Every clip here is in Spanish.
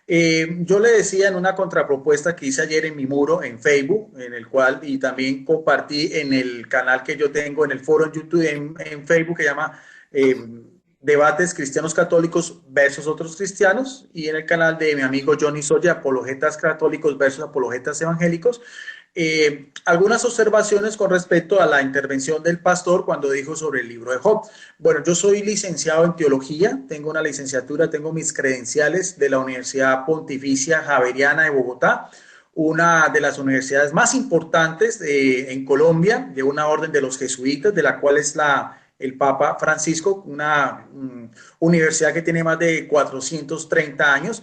Yo le decía en una contrapropuesta que hice ayer en mi muro en Facebook, en el cual, y también compartí en el canal que yo tengo, en el foro en YouTube, en Facebook, que llama eh, Debates Cristianos Católicos versus otros cristianos, y en el canal de mi amigo Johnny Soya, Apologetas Católicos versus Apologetas Evangélicos. Algunas observaciones con respecto a la intervención del pastor cuando dijo sobre el libro de Job. Bueno, yo soy licenciado en teología, tengo una licenciatura, tengo mis credenciales de la Universidad Pontificia Javeriana de Bogotá, una de las universidades más importantes en Colombia, de una orden de los jesuitas, de la cual es el Papa Francisco, una universidad que tiene más de 430 años.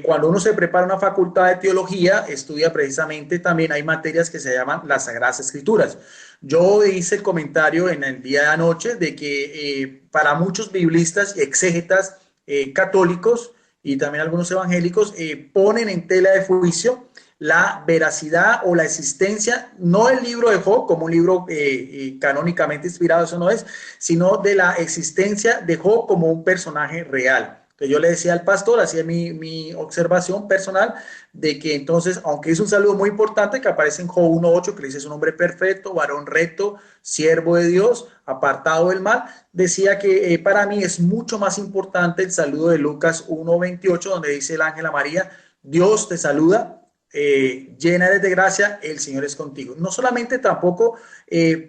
Cuando uno se prepara una facultad de teología, estudia precisamente también, hay materias que se llaman las Sagradas Escrituras. Yo hice el comentario en el día de anoche de que para muchos biblistas y exégetas católicos y también algunos evangélicos ponen en tela de juicio la veracidad o la existencia, no el libro de Job como un libro canónicamente inspirado, eso no es, sino de la existencia de Job como un personaje real. Que yo le decía al pastor, hacía mi observación personal de que entonces, aunque es un saludo muy importante que aparece en Job 1.8, que le dice es un hombre perfecto, varón recto, siervo de Dios, apartado del mal, decía que para mí es mucho más importante el saludo de Lucas 1.28, donde dice el ángel a María, Dios te saluda, llena eres de gracia, el Señor es contigo. No solamente tampoco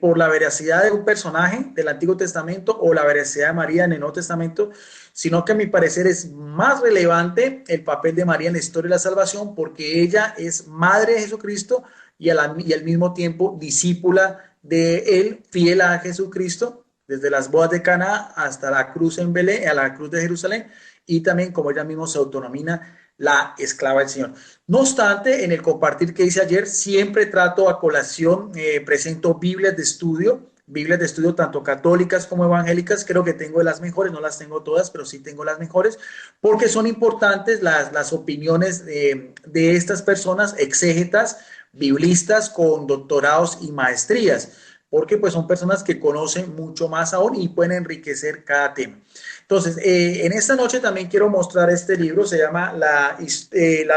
por la veracidad de un personaje del Antiguo Testamento o la veracidad de María en el Nuevo Testamento, sino que a mi parecer es más relevante el papel de María en la historia de la salvación porque ella es madre de Jesucristo y al mismo tiempo discípula de él, fiel a Jesucristo, desde las bodas de Caná hasta la cruz en Belén, a la cruz de Jerusalén, y también como ella misma se autonomina la esclava del Señor. No obstante, en el compartir que hice ayer, siempre trato a colación, presento Biblias de estudio tanto católicas como evangélicas, creo que tengo de las mejores, no las tengo todas, pero sí tengo las mejores, porque son importantes las opiniones de estas personas exégetas, biblistas con doctorados y maestrías, porque pues son personas que conocen mucho más aún y pueden enriquecer cada tema. Entonces, en esta noche también quiero mostrar este libro, se llama la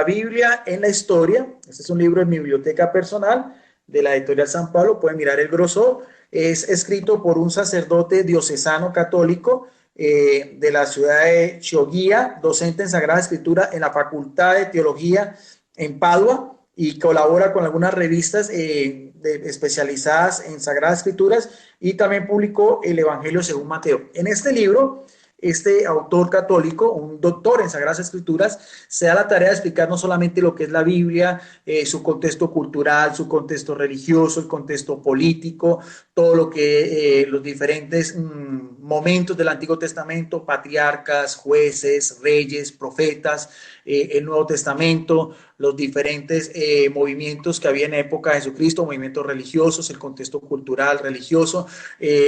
Biblia en la Historia. Este es un libro en mi biblioteca personal de la editorial San Pablo, pueden mirar el grosor. Es escrito por un sacerdote diocesano católico de la ciudad de Chioggia, docente en Sagrada Escritura en la Facultad de Teología en Padua y colabora con algunas revistas especializadas en Sagradas Escrituras y también publicó el Evangelio según Mateo. En este libro este autor católico, un doctor en Sagradas Escrituras, se da la tarea de explicar no solamente lo que es la Biblia, su contexto cultural, su contexto religioso, el contexto político, todo lo que los diferentes momentos del Antiguo Testamento, patriarcas, jueces, reyes, profetas, el Nuevo Testamento, los diferentes movimientos que había en época de Jesucristo, movimientos religiosos, el contexto cultural, religioso,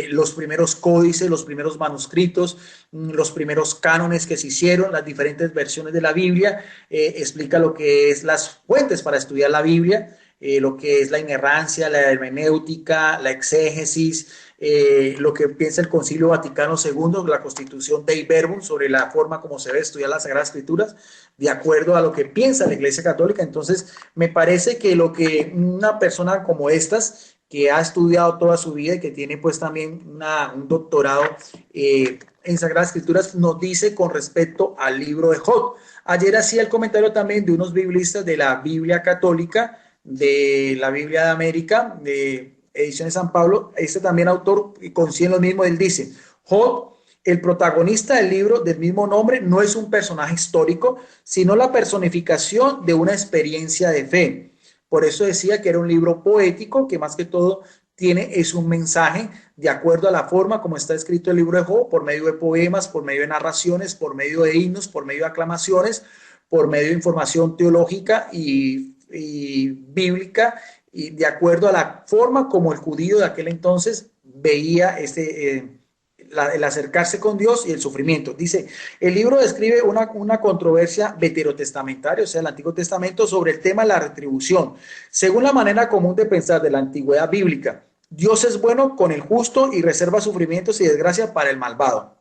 los primeros códices, los primeros manuscritos, los primeros cánones que se hicieron, las diferentes versiones de la Biblia, explica lo que es las fuentes para estudiar la Biblia, lo que es la inerrancia, la hermenéutica, la exégesis, lo que piensa el Concilio Vaticano II, la Constitución Dei Verbum, sobre la forma como se debe estudiar las Sagradas Escrituras, de acuerdo a lo que piensa la Iglesia Católica. Entonces, me parece que lo que una persona como estas, que ha estudiado toda su vida y que tiene pues también un doctorado en Sagradas Escrituras, nos dice con respecto al libro de Job. Ayer hacía el comentario también de unos biblistas de la Biblia Católica, de la Biblia de América, de Ediciones San Pablo. Este también autor coincide en lo mismo. Él dice, Job, el protagonista del libro del mismo nombre, no es un personaje histórico, sino la personificación de una experiencia de fe. Por eso decía que era un libro poético, que más que todo es un mensaje de acuerdo a la forma como está escrito el libro de Job, por medio de poemas, por medio de narraciones, por medio de himnos, por medio de aclamaciones, por medio de información teológica y bíblica, y de acuerdo a la forma como el judío de aquel entonces veía el acercarse con Dios y el sufrimiento. Dice, el libro describe una controversia veterotestamentaria, o sea, el Antiguo Testamento, sobre el tema de la retribución. Según la manera común de pensar de la antigüedad bíblica, Dios es bueno con el justo y reserva sufrimientos y desgracia para el malvado.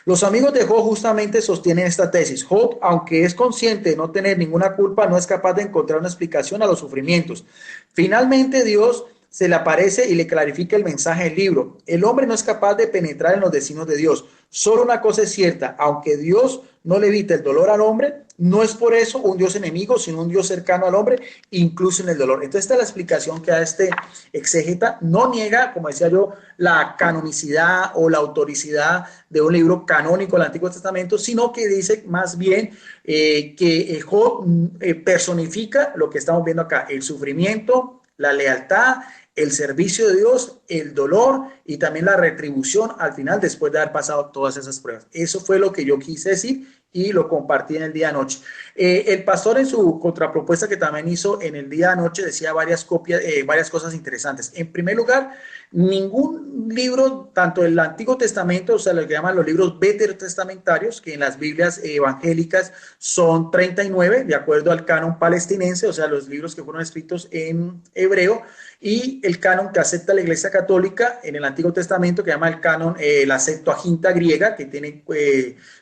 Los amigos de Job justamente sostienen esta tesis. Job, aunque es consciente de no tener ninguna culpa, no es capaz de encontrar una explicación a los sufrimientos. Finalmente, Dios se le aparece y le clarifica el mensaje del libro. El hombre no es capaz de penetrar en los destinos de Dios. Solo una cosa es cierta, aunque Dios no le evita el dolor al hombre, no es por eso un Dios enemigo, sino un Dios cercano al hombre, incluso en el dolor. Entonces, esta es la explicación que da este exégeta. No niega, como decía yo, la canonicidad o la autoricidad de un libro canónico del Antiguo Testamento, sino que dice más bien que Job personifica lo que estamos viendo acá, el sufrimiento, la lealtad, el servicio de Dios, el dolor y también la retribución al final después de haber pasado todas esas pruebas. Eso fue lo que yo quise decir y lo compartí en el día de anoche. El pastor en su contrapropuesta que también hizo en el día de anoche decía varias cosas interesantes. En primer lugar, ningún libro, tanto el Antiguo Testamento, o sea, lo que llaman los libros veterotestamentarios, que en las Biblias evangélicas son 39, de acuerdo al canon palestinense, o sea, los libros que fueron escritos en hebreo, y el canon que acepta la Iglesia Católica en el Antiguo Testamento, que llama el canon, la Septuaginta griega, que tiene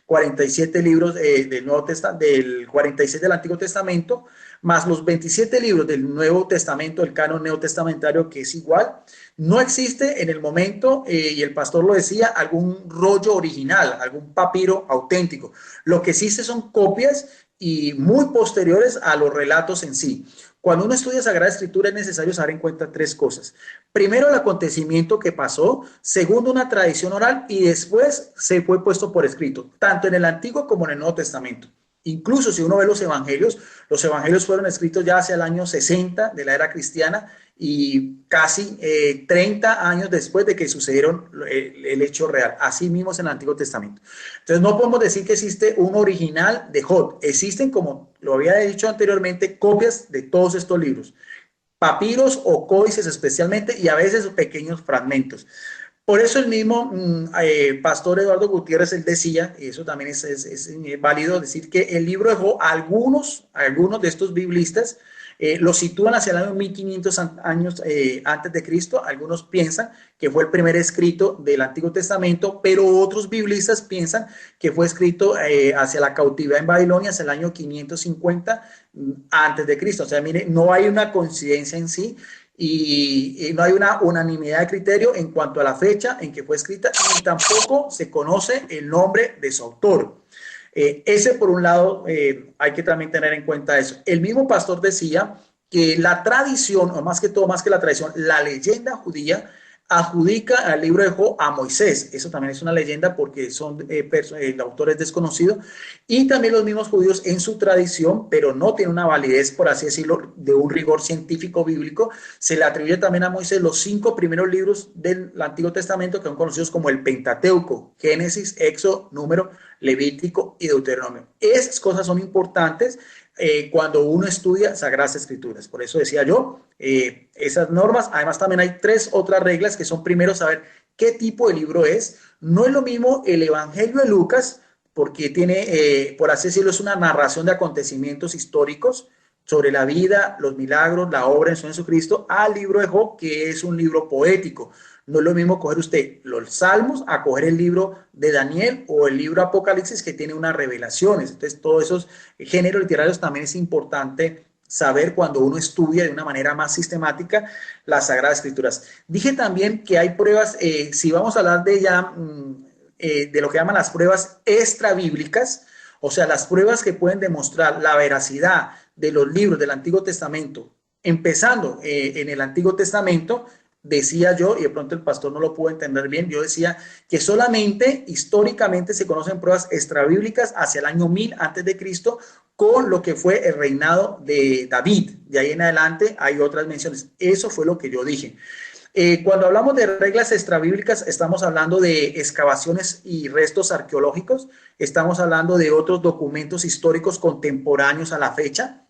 47 libros del Nuevo Testamento, del 46 del Antiguo Testamento, más los 27 libros del Nuevo Testamento, el canon neotestamentario, que es igual. No existe en el momento, y el pastor lo decía, algún rollo original, algún papiro auténtico. Lo que existe son copias y muy posteriores a los relatos en sí. Cuando uno estudia Sagrada Escritura es necesario saber en cuenta tres cosas. Primero, el acontecimiento que pasó. Segundo, una tradición oral. Y después se fue puesto por escrito, tanto en el Antiguo como en el Nuevo Testamento. Incluso si uno ve los evangelios fueron escritos ya hacia el año 60 de la era cristiana y casi 30 años después de que sucedieron el hecho real. Así mismo es en el Antiguo Testamento. Entonces no podemos decir que existe un original de Job. Existen, como lo había dicho anteriormente, copias de todos estos libros, papiros o códices especialmente, y a veces pequeños fragmentos. Por eso el mismo pastor Eduardo Gutiérrez, él decía, y eso también es válido decir, que el libro de Job, algunos de estos biblistas lo sitúan hacia el año 1500 años antes de Cristo. Algunos piensan que fue el primer escrito del Antiguo Testamento, pero otros biblistas piensan que fue escrito hacia la cautividad en Babilonia, hacia el año 550 antes de Cristo. O sea, mire, no hay una coincidencia en sí, y no hay una unanimidad de criterio en cuanto a la fecha en que fue escrita, ni tampoco se conoce el nombre de su autor. Ese por un lado, hay que también tener en cuenta eso. El mismo pastor decía que la tradición, o más que todo, más que la tradición, la leyenda judía adjudica al libro de Job a Moisés. Eso también es una leyenda porque el autor es desconocido. Y también los mismos judíos en su tradición, pero no tiene una validez, por así decirlo, de un rigor científico bíblico, se le atribuye también a Moisés los 5 primeros libros del Antiguo Testamento que son conocidos como el Pentateuco: Génesis, Éxodo, Número, Levítico y Deuteronomio. Esas cosas son importantes cuando uno estudia Sagradas Escrituras. Por eso decía yo, esas normas. Además también hay 3 otras reglas que son: primero, saber qué tipo de libro es. No es lo mismo el Evangelio de Lucas, porque tiene, por así decirlo, es una narración de acontecimientos históricos sobre la vida, los milagros, la obra en su Jesucristo, al libro de Job, que es un libro poético. No es lo mismo coger usted los Salmos a coger el libro de Daniel o el libro Apocalipsis, que tiene unas revelaciones. Entonces, todos esos géneros literarios también es importante saber cuando uno estudia de una manera más sistemática las Sagradas Escrituras. Dije también que hay pruebas, si vamos a hablar de ya de lo que llaman las pruebas extrabíblicas, o sea, las pruebas que pueden demostrar la veracidad de los libros del Antiguo Testamento, empezando en el Antiguo Testamento. Decía yo, y de pronto el pastor no lo pudo entender bien, yo decía que solamente históricamente se conocen pruebas extrabíblicas hacia el año 1000 antes de Cristo, con lo que fue el reinado de David. De ahí en adelante hay otras menciones. Eso fue lo que yo dije. Cuando hablamos de reglas extrabíblicas, estamos hablando de excavaciones y restos arqueológicos, estamos hablando de otros documentos históricos contemporáneos a la fecha,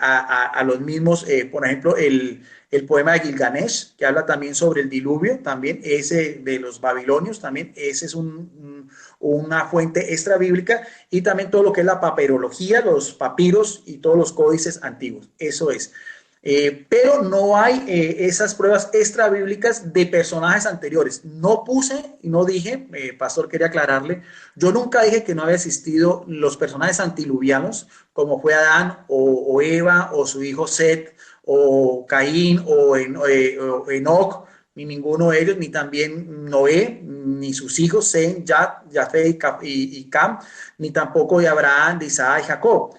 a los mismos, por ejemplo, el poema de Gilgamesh, que habla también sobre el diluvio, también ese de los babilonios, también ese es una fuente extra bíblica, y también todo lo que es la papirología, los papiros y todos los códices antiguos. Eso es. Pero no hay esas pruebas extra bíblicas de personajes anteriores. No puse y no dije, pastor, quería aclararle, yo nunca dije que no había existido los personajes antiluvianos, como fue Adán o Eva o su hijo Set o Caín o Enoc, ni ninguno de ellos, ni también Noé, ni sus hijos Sem, Jafet y Cam, ni tampoco de Abraham, de Isaac y Jacob,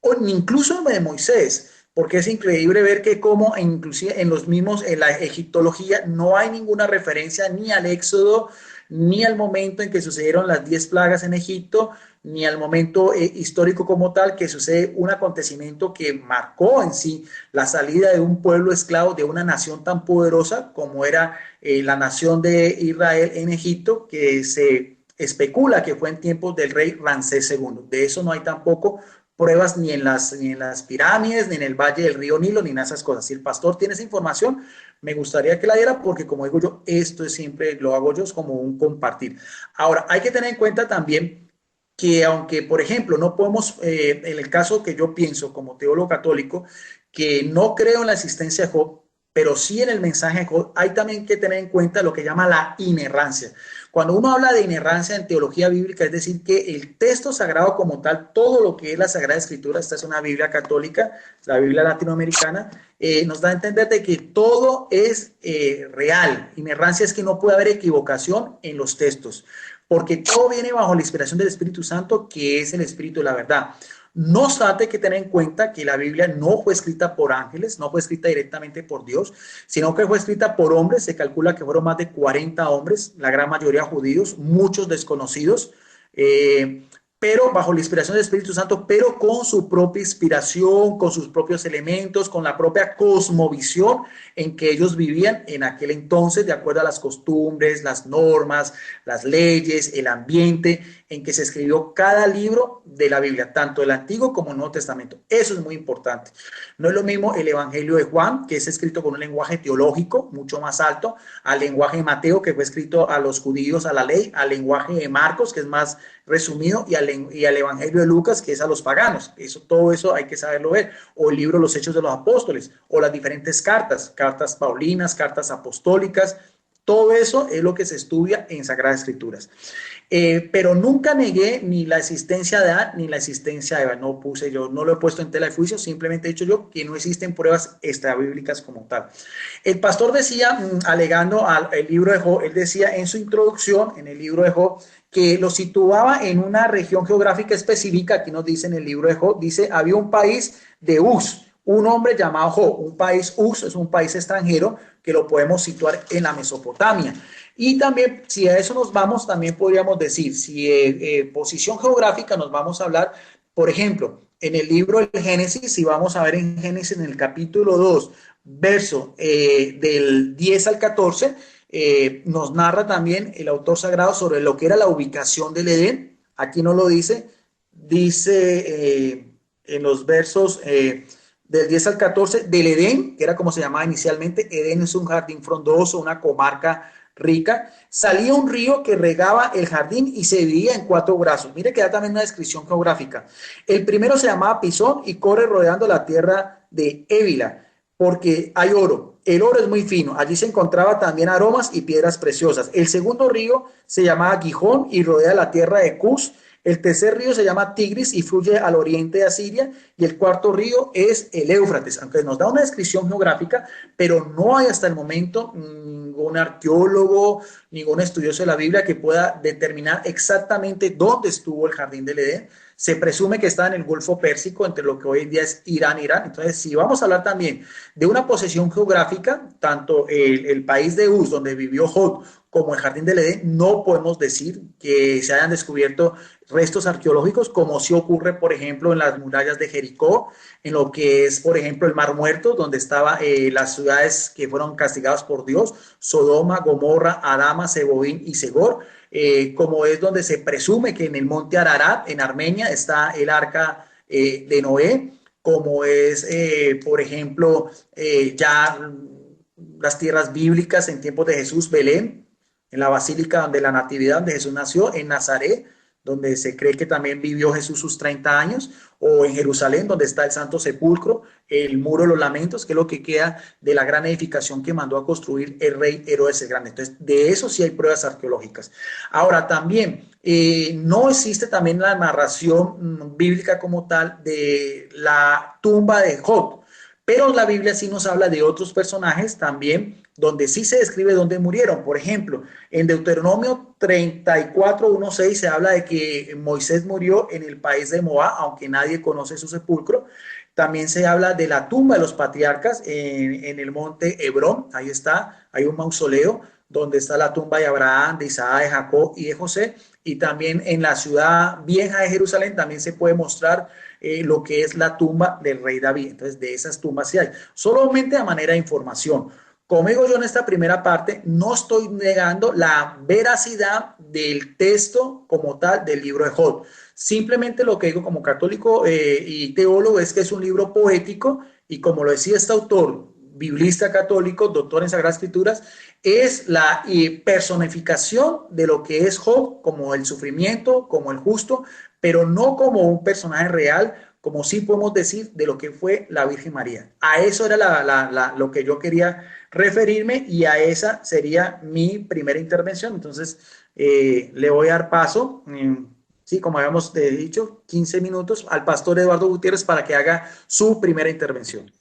o incluso de Moisés, porque es increíble ver que como inclusive en los mismos, en la egiptología, no hay ninguna referencia ni al Éxodo, ni al momento en que sucedieron las 10 plagas en Egipto, ni al momento histórico como tal, que sucede un acontecimiento que marcó en sí la salida de un pueblo esclavo de una nación tan poderosa como era la nación de Israel en Egipto, que se especula que fue en tiempos del rey Ramsés II. De eso no hay tampoco pruebas ni en las pirámides, ni en el valle del río Nilo, ni en esas cosas. Si el pastor tiene esa información, me gustaría que la diera porque, como digo yo, esto es siempre, lo hago yo, es como un compartir. Ahora, hay que tener en cuenta también que aunque, por ejemplo, no podemos, en el caso que yo pienso como teólogo católico, que no creo en la existencia de Job, pero sí en el mensaje de Job, hay también que tener en cuenta lo que llama la inerrancia. Cuando uno habla de inerrancia en teología bíblica, es decir, que el texto sagrado como tal, todo lo que es la Sagrada Escritura, esta es una Biblia católica, la Biblia latinoamericana, nos da a entender de que todo es real. Inerrancia es que no puede haber equivocación en los textos, porque todo viene bajo la inspiración del Espíritu Santo, que es el Espíritu de la verdad. No obstante, hay que tener en cuenta que la Biblia no fue escrita por ángeles, no fue escrita directamente por Dios, sino que fue escrita por hombres. Se calcula que fueron más de 40 hombres, la gran mayoría judíos, muchos desconocidos, pero bajo la inspiración del Espíritu Santo, pero con su propia inspiración, con sus propios elementos, con la propia cosmovisión en que ellos vivían en aquel entonces, de acuerdo a las costumbres, las normas, las leyes, el ambiente en que se escribió cada libro de la Biblia, tanto el Antiguo como el Nuevo Testamento. Eso es muy importante. No es lo mismo el Evangelio de Juan, que es escrito con un lenguaje teológico mucho más alto, al lenguaje de Mateo, que fue escrito a los judíos, a la ley, al lenguaje de Marcos, que es más resumido, y al Evangelio de Lucas, que es a los paganos. Todo eso hay que saberlo ver. O el libro Los Hechos de los Apóstoles, o las diferentes cartas, cartas paulinas, cartas apostólicas. Todo eso es lo que se estudia en Sagradas Escrituras. Pero nunca negué ni la existencia de Adán ni la existencia de Eva. No puse yo, no lo he puesto en tela de juicio, simplemente he dicho yo que no existen pruebas extrabíblicas como tal. El pastor decía, alegando al libro de Job, él decía en su introducción, en el libro de Job, que lo situaba en una región geográfica específica. Aquí nos dice en el libro de Job, dice, había un país de Uz, un hombre llamado Job. Un país Uz es un país extranjero que lo podemos situar en la Mesopotamia. Y también, si a eso nos vamos, también podríamos decir, si posición geográfica nos vamos a hablar, por ejemplo, en el libro del Génesis, si vamos a ver en Génesis en el capítulo 2, verso del 10 al 14, nos narra también el autor sagrado sobre lo que era la ubicación del Edén. Aquí no lo dice, dice en los versos del 10 al 14 del Edén, que era como se llamaba inicialmente. Edén es un jardín frondoso, una comarca rica. Salía un río que regaba el jardín y se dividía en 4 brazos. Mire que da también una descripción geográfica. El primero se llamaba Pisón y corre rodeando la tierra de Évila, porque hay oro. El oro es muy fino. Allí se encontraba también aromas y piedras preciosas. El segundo río se llamaba Gijón y rodea la tierra de Cus. El tercer río se llama Tigris y fluye al oriente de Asiria. Y el cuarto río es el Éufrates, aunque nos da una descripción geográfica, pero no hay hasta el momento ningún arqueólogo, ningún estudioso de la Biblia que pueda determinar exactamente dónde estuvo el jardín del Edén. Se presume que está en el Golfo Pérsico, entre lo que hoy en día es Irán. Entonces, si vamos a hablar también de una posesión geográfica, tanto el país de Uz, donde vivió Job, como el Jardín del Edén, no podemos decir que se hayan descubierto restos arqueológicos, como sí ocurre, por ejemplo, en las murallas de Jericó, en lo que es, por ejemplo, el Mar Muerto, donde estaban las ciudades que fueron castigadas por Dios, Sodoma, Gomorra, Adama, Zeboín y Segor, como es donde se presume que en el monte Ararat, en Armenia, está el arca de Noé, como es, por ejemplo, ya las tierras bíblicas en tiempos de Jesús, Belén, en la basílica donde la natividad, donde Jesús nació, en Nazaret, donde se cree que también vivió Jesús sus 30 años, o en Jerusalén, donde está el Santo Sepulcro, el Muro de los Lamentos, que es lo que queda de la gran edificación que mandó a construir el rey Herodes el Grande. Entonces, de eso sí hay pruebas arqueológicas. Ahora, también no existe también la narración bíblica como tal de la tumba de Job, pero la Biblia sí nos habla de otros personajes también, donde sí se describe dónde murieron. Por ejemplo, en Deuteronomio 34:1-6 se habla de que Moisés murió en el país de Moab, aunque nadie conoce su sepulcro. También se habla de la tumba de los patriarcas en el monte Hebrón. Ahí está, hay un mausoleo donde está la tumba de Abraham, de Isaac, de Jacob y de José. Y también en la ciudad vieja de Jerusalén también se puede mostrar lo que es la tumba del rey David. Entonces, de esas tumbas sí hay. Solamente a manera de información. Como digo yo en esta primera parte, no estoy negando la veracidad del texto como tal del libro de Job. Simplemente lo que digo como católico y teólogo es que es un libro poético y como lo decía este autor, biblista católico, doctor en Sagradas Escrituras, es la personificación de lo que es Job como el sufrimiento, como el justo, pero no como un personaje real, como sí podemos decir de lo que fue la Virgen María. A eso era lo que yo quería referirme y a esa sería mi primera intervención. Entonces, le voy a dar paso, sí, como habíamos dicho, 15 minutos al pastor Eduardo Gutiérrez para que haga su primera intervención.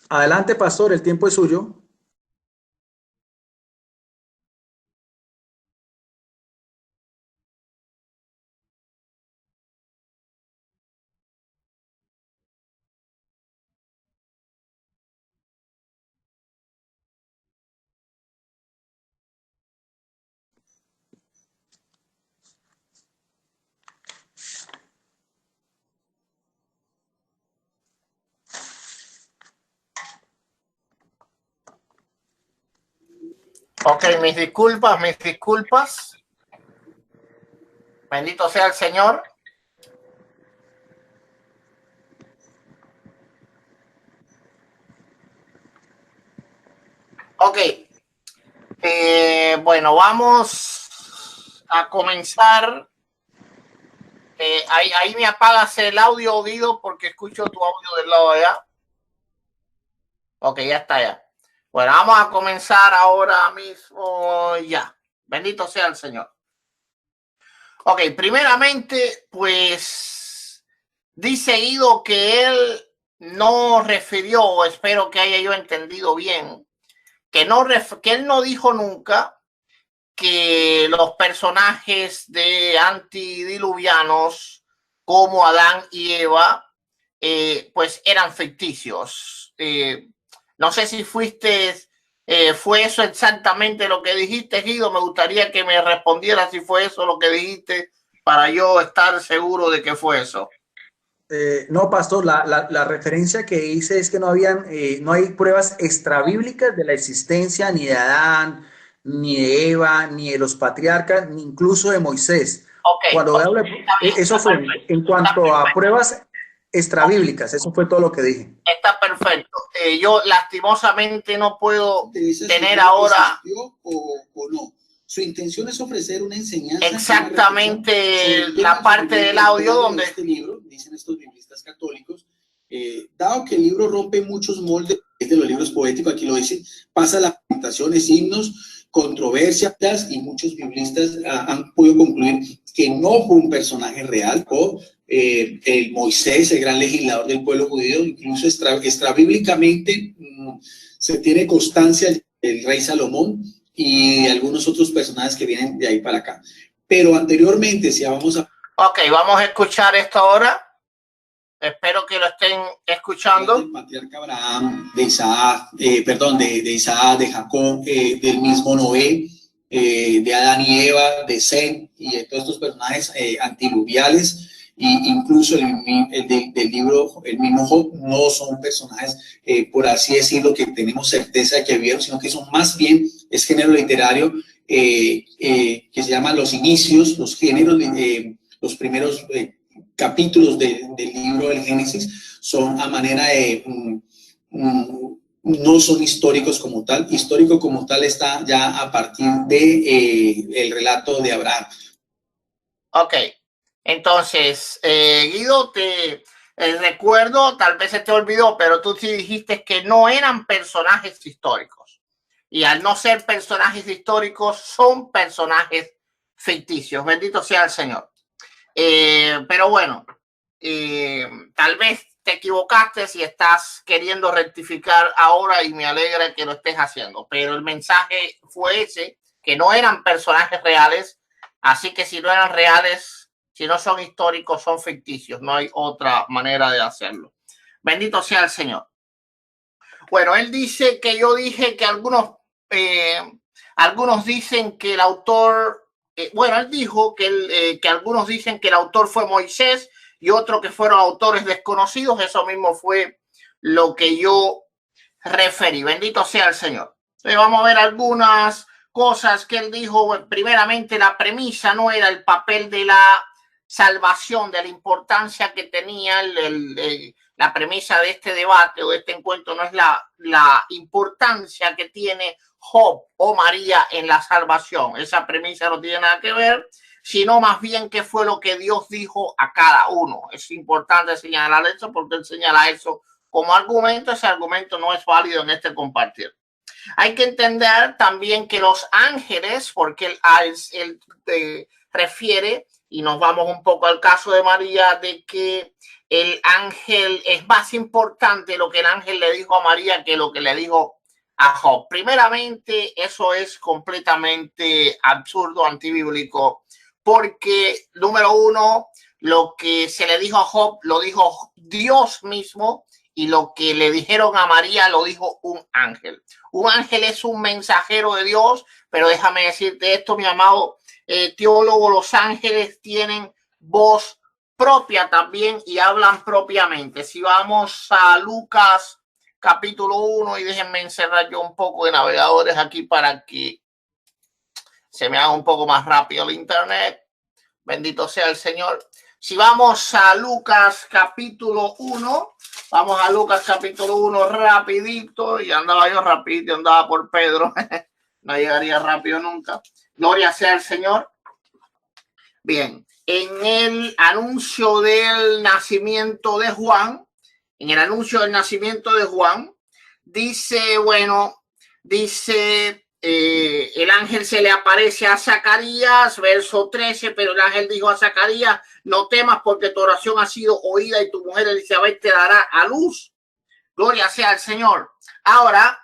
Adelante, pastor, el tiempo es suyo. Ok, mis disculpas, mis disculpas. Bendito sea el Señor. Ok, bueno, vamos a comenzar. Ahí me apagas el audio, Ovidio, porque escucho tu audio del lado de allá. Ok, ya está ya. Bueno, vamos a comenzar ahora mismo ya. Bendito sea el Señor. Ok, primeramente, pues dice Ido que él no refirió, o espero que haya yo entendido bien, que él no dijo nunca que los personajes de antidiluvianos como Adán y Eva pues eran ficticios. No sé si fue eso exactamente lo que dijiste, Guido. Me gustaría que me respondieras si fue eso lo que dijiste para yo estar seguro de que fue eso. No, pastor, la referencia que hice es que no hay pruebas extrabíblicas de la existencia ni de Adán, ni de Eva, ni de los patriarcas, ni incluso de Moisés. Okay, Cuando hablo eso fue en cuanto a pruebas extrabíblicas, eso fue todo lo que dije. Está perfecto. Yo lastimosamente no puedo tener ahora o no. Su intención es ofrecer una enseñanza. Exactamente la parte del audio donde este libro, dicen estos biblistas católicos, dado que el libro rompe muchos moldes de los libros poéticos, aquí lo dicen, pasa las presentaciones, himnos, controversias, y muchos biblistas han podido concluir que no fue un personaje real, o el Moisés, el gran legislador del pueblo judío, incluso extrabíblicamente se tiene constancia del rey Salomón y algunos otros personajes que vienen de ahí para acá. Pero anteriormente, si vamos a... Ok, vamos a escuchar esto ahora. Espero que lo estén escuchando. Del patriarca Abraham, de Isaac, de Isaac, de Jacob, del mismo Noé, de Adán y Eva, de Sem y de todos estos personajes antidiluviales. Y incluso del libro, el mismo Job, no son personajes, por así decirlo, que tenemos certeza de que vivieron, sino que son más bien, es género literario que se llama los inicios, los los primeros capítulos del libro del Génesis son a manera de, no son históricos como tal. Histórico como tal está ya a partir de el relato de Abraham. Ok, entonces, Guido, te recuerdo, tal vez se te olvidó, pero tú sí dijiste que no eran personajes históricos. Y al no ser personajes históricos, son personajes ficticios. Bendito sea el Señor. Pero bueno, tal vez te equivocaste si estás queriendo rectificar ahora y me alegra que lo estés haciendo. Pero el mensaje fue ese, que no eran personajes reales. Así que si no eran reales, si no son históricos, son ficticios. No hay otra manera de hacerlo. Bendito sea el Señor. Bueno, él dice que yo dije que algunos dicen que el autor, bueno, él dijo que algunos dicen que el autor fue Moisés y otros que fueron autores desconocidos. Eso mismo fue lo que yo referí. Bendito sea el Señor. Entonces vamos a ver algunas cosas que él dijo. Primeramente, la premisa no era el papel de la salvación, de la importancia que tenía la premisa de este debate o de este encuentro, no es la importancia que tiene Job o María en la salvación. Esa premisa no tiene nada que ver, sino más bien qué fue lo que Dios dijo a cada uno. Es importante señalar eso porque él señala eso como argumento. Ese argumento no es válido en este compartir. Hay que entender también que los ángeles, porque él refiere, y nos vamos un poco al caso de María, de que el ángel es más importante lo que el ángel le dijo a María que lo que le dijo a Job. Primeramente, eso es completamente absurdo, antibíblico, porque número uno, lo que se le dijo a Job lo dijo Dios mismo, y lo que le dijeron a María lo dijo un ángel. Un ángel es un mensajero de Dios, pero déjame decirte esto, mi amado teólogo, los ángeles tienen voz propia también y hablan propiamente. Si vamos a Lucas capítulo 1, y déjenme encerrar yo un poco de navegadores aquí para que se me haga un poco más rápido el internet. Bendito sea el Señor. Si vamos a Lucas capítulo 1, vamos a Lucas capítulo 1 rapidito, y andaba yo rapidito, andaba por Pedro, no llegaría rápido nunca. Gloria sea el Señor. Bien, en el anuncio del nacimiento de Juan, dice, bueno, dice... el ángel se le aparece a Zacarías, verso 13, pero el ángel dijo a Zacarías, no temas porque tu oración ha sido oída y tu mujer Elizabeth te dará a luz. Gloria sea al Señor. Ahora,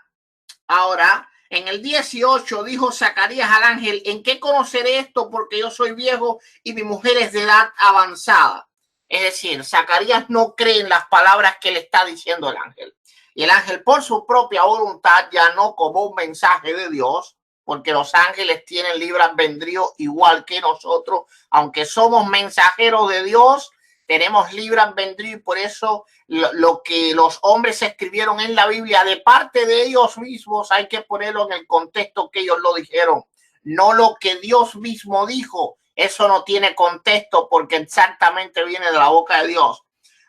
en el 18 dijo Zacarías al ángel, ¿en qué conoceré esto? Porque yo soy viejo y mi mujer es de edad avanzada. Es decir, Zacarías no cree en las palabras que le está diciendo el ángel. Y el ángel, por su propia voluntad, ya no como un mensaje de Dios, porque los ángeles tienen libre albedrío igual que nosotros, aunque somos mensajeros de Dios, tenemos libre albedrío, y por eso lo que los hombres escribieron en la Biblia de parte de ellos mismos hay que ponerlo en el contexto que ellos lo dijeron, no lo que Dios mismo dijo. Eso no tiene contexto porque exactamente viene de la boca de Dios.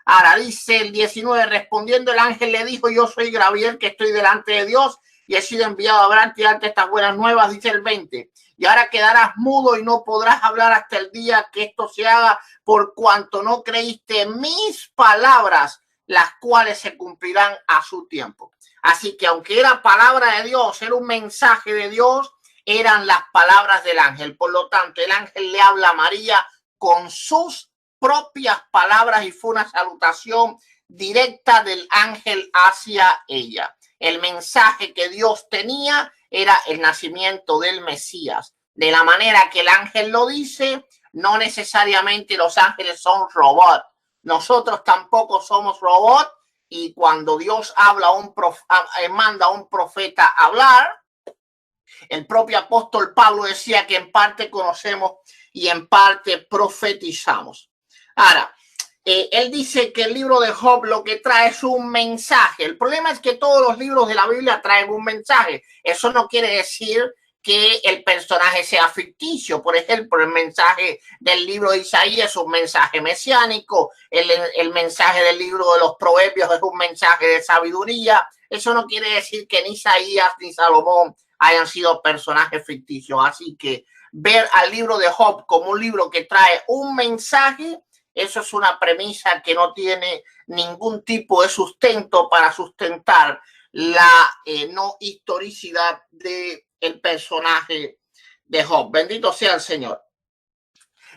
Ahora dice el 19, respondiendo el ángel le dijo, yo soy Gabriel que estoy delante de Dios y he sido enviado a hablarte ante estas buenas nuevas, dice el 20. Y ahora quedarás mudo y no podrás hablar hasta el día que esto se haga, por cuanto no creíste mis palabras, las cuales se cumplirán a su tiempo. Así que aunque era palabra de Dios, era un mensaje de Dios, eran las palabras del ángel. Por lo tanto, el ángel le habla a María con sus propias palabras y fue una salutación directa del ángel hacia ella. El mensaje que Dios tenía era el nacimiento del Mesías. De la manera que el ángel lo dice, no necesariamente los ángeles son robots. Nosotros tampoco somos robots, y cuando Dios habla manda a un profeta a hablar, el propio apóstol Pablo decía que en parte conocemos y en parte profetizamos. Ahora, él dice que el libro de Job lo que trae es un mensaje. El problema es que todos los libros de la Biblia traen un mensaje. Eso no quiere decir que el personaje sea ficticio. Por ejemplo, el mensaje del libro de Isaías es un mensaje mesiánico, el mensaje del libro de los Proverbios es un mensaje de sabiduría. Eso no quiere decir que ni Isaías ni Salomón hayan sido personajes ficticios. Así que ver al libro de Job como un libro que trae un mensaje, eso es una premisa que no tiene ningún tipo de sustento para sustentar la no historicidad de el personaje de Job. Bendito sea el Señor.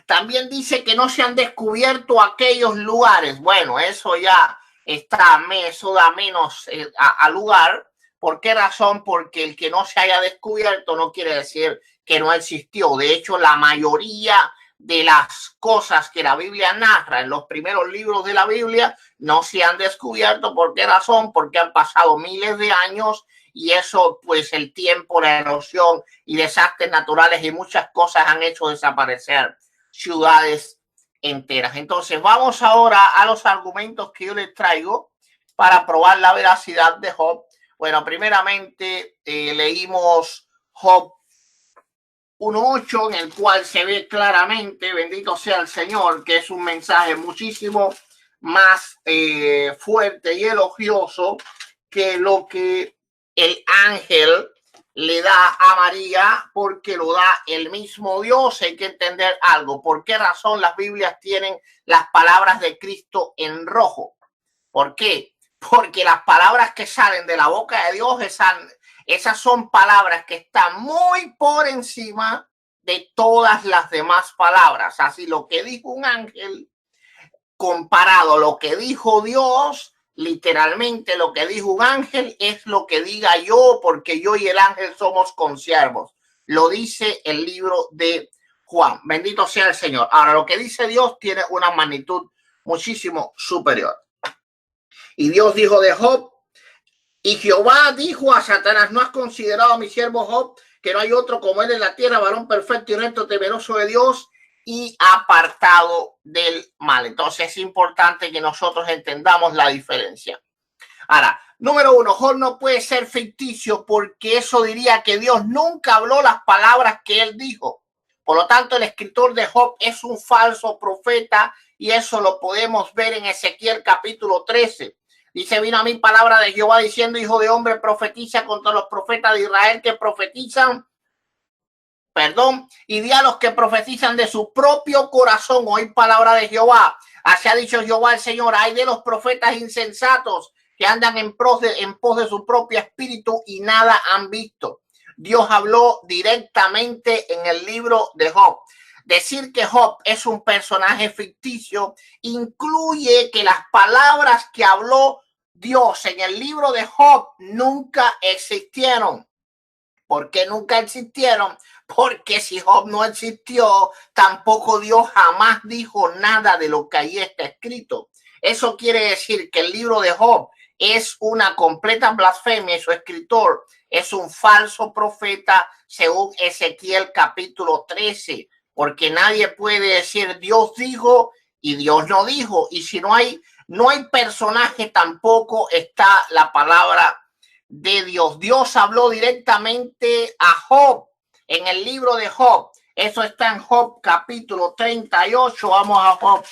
También dice que no se han descubierto aquellos lugares. Bueno, eso ya está, eso da menos a lugar. ¿Por qué razón? Porque el que no se haya descubierto no quiere decir que no existió. De hecho, la mayoría de las cosas que la Biblia narra en los primeros libros de la Biblia no se han descubierto. ¿Por qué razón? Porque han pasado miles de años y eso, pues el tiempo, la erosión y desastres naturales y muchas cosas han hecho desaparecer ciudades enteras. Entonces, vamos ahora a los argumentos que yo les traigo para probar la veracidad de Job. Bueno, primeramente leímos Job 1:8, en el cual se ve claramente, bendito sea el Señor, que es un mensaje muchísimo más fuerte y elogioso que lo que el ángel le da a María, porque lo da el mismo Dios. Hay que entender algo. ¿Por qué razón las Biblias tienen las palabras de Cristo en rojo? ¿Por qué? Porque las palabras que salen de la boca de Dios, esas son palabras que están muy por encima de todas las demás palabras. Así, lo que dijo un ángel comparado a lo que dijo Dios, literalmente lo que dijo un ángel es lo que diga yo, porque yo y el ángel somos consiervos. Lo dice el libro de Juan. Bendito sea el Señor. Ahora, lo que dice Dios tiene una magnitud muchísimo superior. Y Dios dijo de Job, y Jehová dijo a Satanás: ¿no has considerado a mi siervo Job, que no hay otro como él en la tierra, varón perfecto y recto, temeroso de Dios y apartado del mal? Entonces es importante que nosotros entendamos la diferencia. Ahora, número uno, Job no puede ser ficticio, porque eso diría que Dios nunca habló las palabras que él dijo. Por lo tanto, el escritor de Job es un falso profeta, y eso lo podemos ver en Ezequiel capítulo 13. Dice: vino a mí palabra de Jehová diciendo: hijo de hombre, profetiza contra los profetas de Israel que profetizan, y di a los que profetizan de su propio corazón. Oí palabra de Jehová. Así ha dicho Jehová el Señor: hay de los profetas insensatos que andan en pos de su propio espíritu y nada han visto. Dios habló directamente en el libro de Job. Decir que Job es un personaje ficticio incluye que las palabras que habló Dios en el libro de Job nunca existieron. ¿Por qué nunca existieron? Porque si Job no existió, tampoco Dios jamás dijo nada de lo que ahí está escrito. Eso quiere decir que el libro de Job es una completa blasfemia y su escritor es un falso profeta, según Ezequiel capítulo 13, porque nadie puede decir Dios dijo y Dios no dijo. Y si no hay personaje, tampoco está la palabra de Dios. Dios habló directamente a Job en el libro de Job. Eso está en Job capítulo 38. Vamos a Job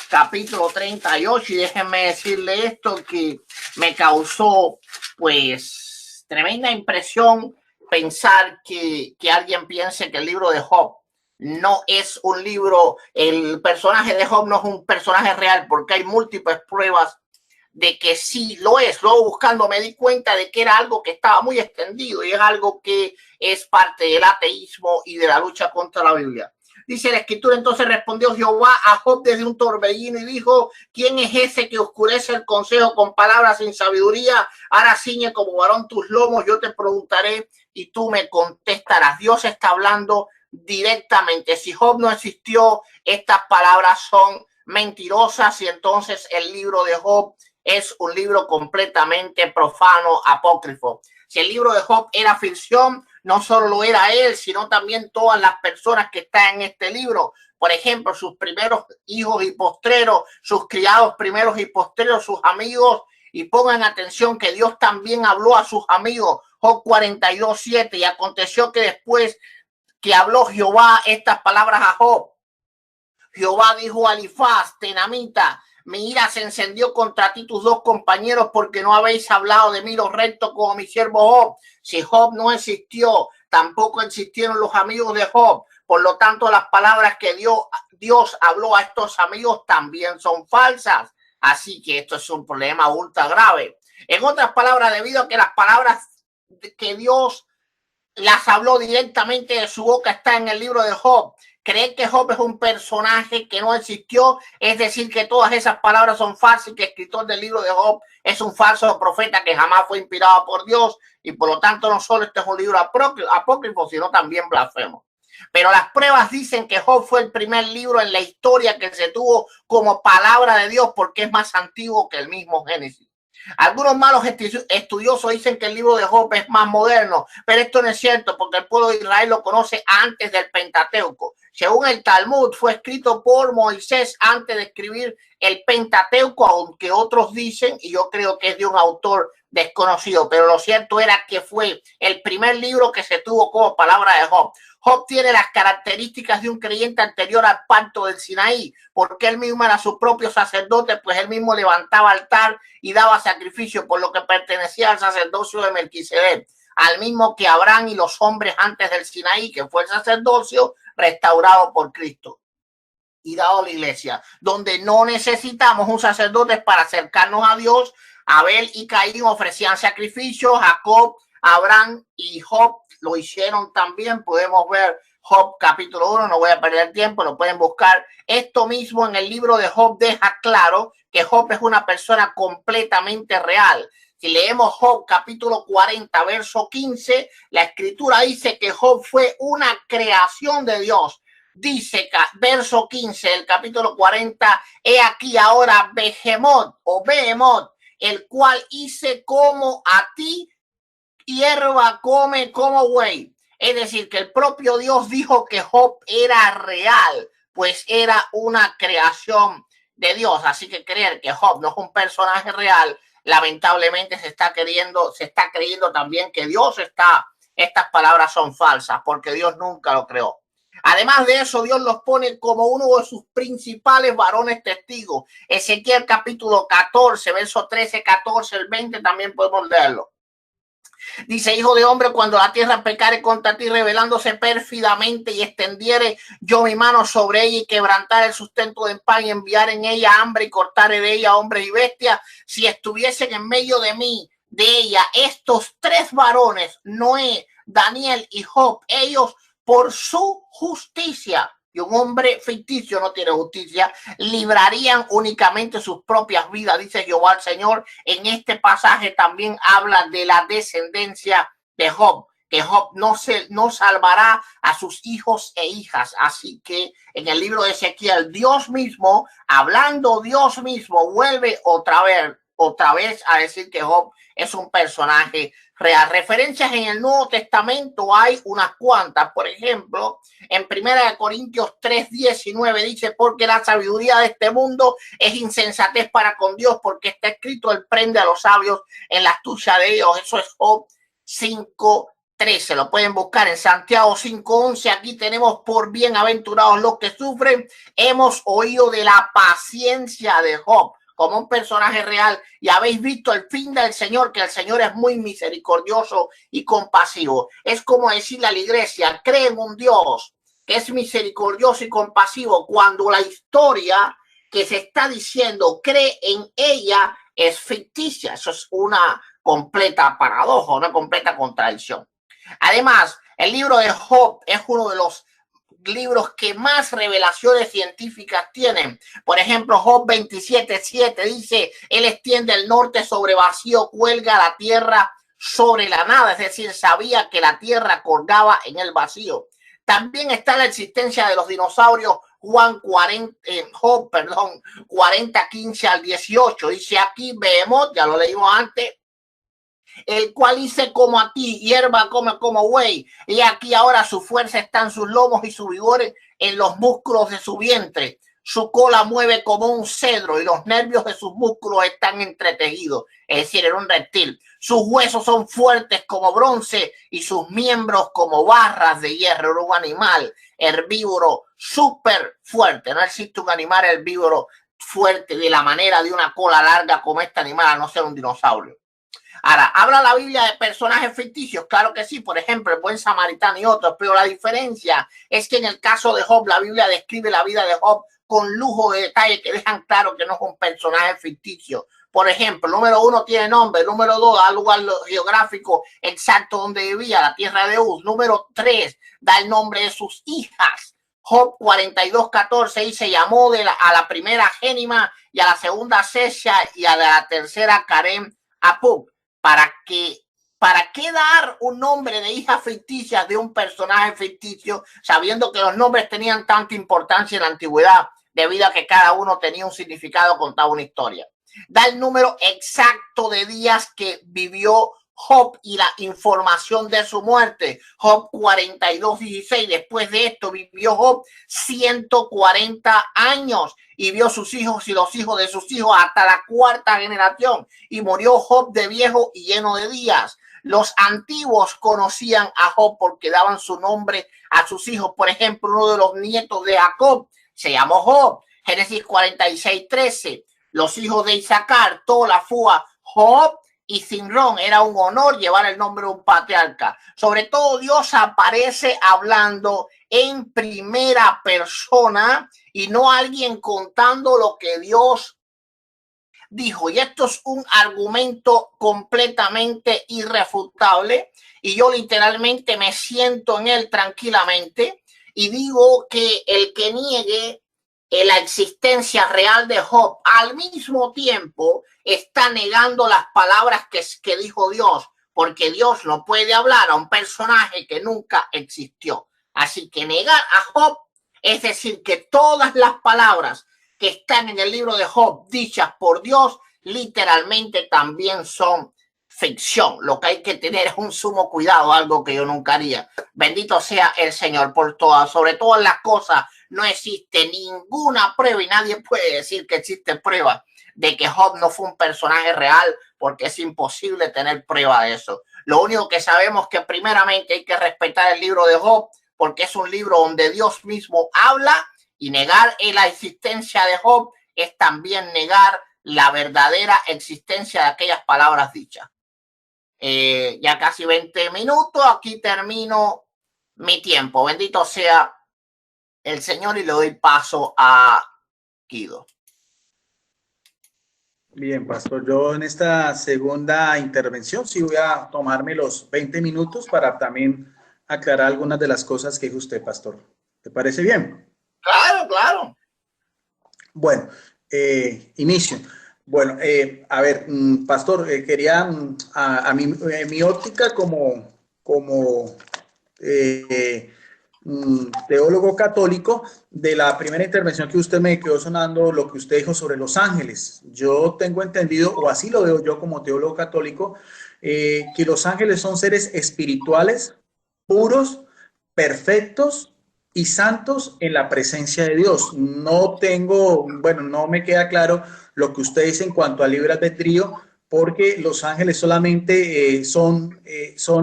capítulo 38 y déjenme decirle esto que me causó pues tremenda impresión pensar que alguien piense que el libro de Job no es un libro, el personaje de Job no es un personaje real, porque hay múltiples pruebas de que sí lo es. Luego buscando me di cuenta de que era algo que estaba muy extendido y es algo que es parte del ateísmo y de la lucha contra la Biblia. Dice la escritura: entonces respondió Jehová a Job desde un torbellino y dijo: ¿quién es ese que oscurece el consejo con palabras sin sabiduría? Ahora ciñe como varón tus lomos, yo te preguntaré y tú me contestarás. Dios está hablando directamente. Si Job no existió, estas palabras son mentirosas y entonces el libro de Job es un libro completamente profano, apócrifo. Si el libro de Job era ficción, no solo lo era él, sino también todas las personas que están en este libro. Por ejemplo, sus primeros hijos y postreros, sus criados primeros y postreros, sus amigos, Y pongan atención que Dios también habló a sus amigos. Job 42:7. Y aconteció que después que habló Jehová estas palabras a Job, Jehová dijo a Elifaz, Tenamita, mi ira se encendió contra ti, tus dos compañeros, porque no habéis hablado de mí lo recto como mi siervo Job. Si Job no existió, tampoco existieron los amigos de Job. Por lo tanto, las palabras que Dios habló a estos amigos también son falsas. Así que esto es un problema ultra grave. En otras palabras, debido a que las palabras que Dios las habló directamente de su boca está en el libro de Job, cree que Job es un personaje que no existió, es decir, que todas esas palabras son falsas y que el escritor del libro de Job es un falso profeta que jamás fue inspirado por Dios y por lo tanto no solo este es un libro apócrifo, sino también blasfemo. Pero las pruebas dicen que Job fue el primer libro en la historia que se tuvo como palabra de Dios porque es más antiguo que el mismo Génesis. Algunos malos estudiosos dicen que el libro de Job es más moderno, pero esto no es cierto porque el pueblo de Israel lo conoce antes del Pentateuco. Según el Talmud, fue escrito por Moisés antes de escribir el Pentateuco, aunque otros dicen, y yo creo que es de un autor desconocido, pero lo cierto era que fue el primer libro que se tuvo como palabra de Job. Job tiene las características de un creyente anterior al pacto del Sinaí, porque él mismo era su propio sacerdote, pues él mismo levantaba altar y daba sacrificio, por lo que pertenecía al sacerdocio de Melquisedec, al mismo que Abraham y los hombres antes del Sinaí, que fue el sacerdocio restaurado por Cristo y dado a la iglesia, donde no necesitamos un sacerdote para acercarnos a Dios. Abel y Caín ofrecían sacrificios, Jacob, Abraham y Job lo hicieron también. Podemos ver Job capítulo 1, no voy a perder tiempo, lo pueden buscar. Esto mismo en el libro de Job deja claro que Job es una persona completamente real. Si leemos Job capítulo 40, verso 15, la escritura dice que Job fue una creación de Dios. Dice, verso 15 del capítulo 40, he aquí ahora Behemoth o Behemoth, el cual hice como a ti, hierba come como buey. Es decir, que el propio Dios dijo que Job era real, pues era una creación de Dios. Así que creer que Job no es un personaje real, lamentablemente se está creyendo también que Dios estas palabras son falsas, porque Dios nunca lo creó. Además de eso, Dios los pone como uno de sus principales varones testigos. Ezequiel capítulo 14, verso 13, 14, el 20, también podemos leerlo. Dice, hijo de hombre, cuando la tierra pecare contra ti, rebelándose pérfidamente, y extendiere yo mi mano sobre ella y quebrantar el sustento de pan y enviar en ella hambre y cortare de ella hombres y bestias, si estuviesen en medio de mí, de ella, estos tres varones, Noé, Daniel y Job, ellos por su justicia, y un hombre ficticio no tiene justicia, librarían únicamente sus propias vidas, dice Jehová el Señor. En este pasaje también habla de la descendencia de Job, que Job no salvará a sus hijos e hijas. Así que en el libro de Ezequiel, Dios mismo, hablando Dios mismo, vuelve otra vez a decir que Job es un personaje real. Referencias en el Nuevo Testamento hay unas cuantas. Por ejemplo, en 1 Corintios 3:19 dice, porque la sabiduría de este mundo es insensatez para con Dios, porque está escrito, él prende a los sabios en la astucia de ellos. Eso es Job 5:13. Lo pueden buscar en Santiago 5:11. Aquí tenemos, por bienaventurados los que sufren. Hemos oído de la paciencia de Job como un personaje real y habéis visto el fin del Señor, que el Señor es muy misericordioso y compasivo. Es como decirle a la iglesia, cree en un Dios que es misericordioso y compasivo, cuando la historia que se está diciendo, cree en ella, es ficticia. Eso es una completa paradoja, una completa contradicción. Además, el libro de Job es uno de los libros que más revelaciones científicas tienen. Por ejemplo, Job 27:7 dice, él extiende el norte sobre vacío, cuelga la tierra sobre la nada, es decir, sabía que la tierra colgaba en el vacío. También está la existencia de los dinosaurios. Job 40:15 al 18 dice aquí, Behemoth, ya lo leímos antes, el cual hice como a ti, hierba come como buey, y aquí ahora su fuerza está en sus lomos y su vigor en los músculos de su vientre. Su cola mueve como un cedro y los nervios de sus músculos están entretejidos. Es decir, era un reptil. Sus huesos son fuertes como bronce y sus miembros como barras de hierro. Era un animal herbívoro súper fuerte. No existe un animal herbívoro fuerte de la manera de una cola larga como este animal, a no ser un dinosaurio. Ahora, ¿habla la Biblia de personajes ficticios? Claro que sí, por ejemplo, el buen samaritano y otros, pero la diferencia es que en el caso de Job, la Biblia describe la vida de Job con lujo de detalle que dejan claro que no es un personaje ficticio. Por ejemplo, número 1 tiene nombre, número 2 da lugar geográfico exacto donde vivía, la tierra de Uz. Número 3 da el nombre de sus hijas. Job 42:14 dice, llamó a la primera Génima y a la segunda Sesha y a la tercera Karen Apuk. ¿Para qué dar un nombre de hija ficticia de un personaje ficticio, sabiendo que los nombres tenían tanta importancia en la antigüedad, debido a que cada uno tenía un significado, contaba una historia? Da el número exacto de días que vivió Job y la información de su muerte. Job 42:16. Después de esto vivió Job 140 años y vio sus hijos y los hijos de sus hijos hasta la cuarta generación. Y murió Job de viejo y lleno de días. Los antiguos conocían a Job porque daban su nombre a sus hijos. Por ejemplo, uno de los nietos de Jacob se llamó Job. Génesis 46:13. Los hijos de Isaacar, Tola, Fua, Job y Simrón. Era un honor llevar el nombre de un patriarca. Sobre todo, Dios aparece hablando en primera persona y no alguien contando lo que Dios dijo. Y esto es un argumento completamente irrefutable y yo literalmente me siento en él tranquilamente y digo que el que niegue la existencia real de Job al mismo tiempo está negando las palabras que dijo Dios, porque Dios no puede hablar a un personaje que nunca existió. Así que negar a Job es decir que todas las palabras que están en el libro de Job dichas por Dios literalmente también son ficción. Lo que hay que tener es un sumo cuidado, algo que yo nunca haría. Bendito sea el Señor por todas, sobre todas las cosas. No existe ninguna prueba y nadie puede decir que existe prueba de que Job no fue un personaje real, porque es imposible tener prueba de eso. Lo único que sabemos es que primeramente hay que respetar el libro de Job, porque es un libro donde Dios mismo habla, y negar la existencia de Job es también negar la verdadera existencia de aquellas palabras dichas. Ya casi 20 minutos, aquí termino mi tiempo. Bendito sea el Señor y le doy paso a Guido. Bien, pastor, yo en esta segunda intervención sí voy a tomarme los 20 minutos para también aclarar algunas de las cosas que dijo usted, pastor. ¿Te parece bien? Claro, claro. Bueno, inicio. Bueno, a ver, pastor, quería a mi óptica como teólogo católico, de la primera intervención que usted me quedó sonando lo que usted dijo sobre los ángeles. Yo tengo entendido, o así lo veo yo como teólogo católico, que los ángeles son seres espirituales, puros, perfectos y santos en la presencia de Dios. No tengo, bueno, no me queda claro lo que usted dice en cuanto al libre albedrío, porque los ángeles solamente son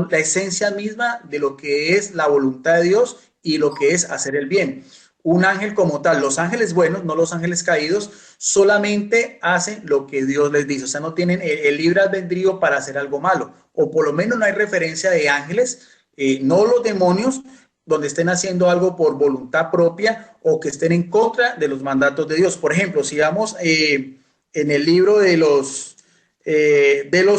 la esencia misma de lo que es la voluntad de Dios y lo que es hacer el bien. Un ángel como tal, los ángeles buenos, no los ángeles caídos, solamente hacen lo que Dios les dice. O sea, no tienen el libre albedrío para hacer algo malo, o por lo menos no hay referencia de ángeles, no los demonios, donde estén haciendo algo por voluntad propia o que estén en contra de los mandatos de Dios. Por ejemplo, si vamos en el libro de los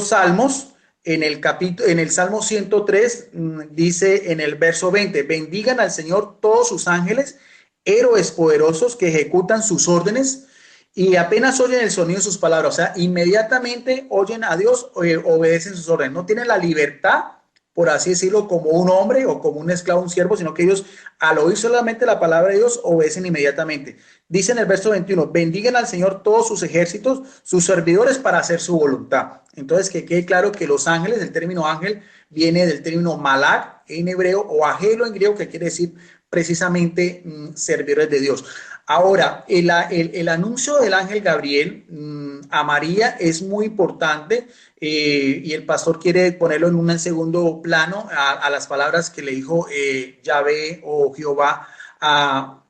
Salmos, en el Salmo 103, dice en el verso 20, bendigan al Señor todos sus ángeles, héroes poderosos que ejecutan sus órdenes y apenas oyen el sonido de sus palabras, o sea, inmediatamente oyen a Dios, obedecen sus órdenes, no tienen la libertad, por así decirlo, como un hombre o como un esclavo, un siervo, sino que ellos al oír solamente la palabra de Dios obedecen inmediatamente. Dice en el verso 21, bendigan al Señor todos sus ejércitos, sus servidores para hacer su voluntad. Entonces, que quede claro que los ángeles, el término ángel viene del término malak en hebreo o agelo en griego, que quiere decir precisamente servidores de Dios. Ahora, el anuncio del ángel Gabriel a María es muy importante y el pastor quiere ponerlo en un segundo plano a las palabras que le dijo Yahvé o Jehová a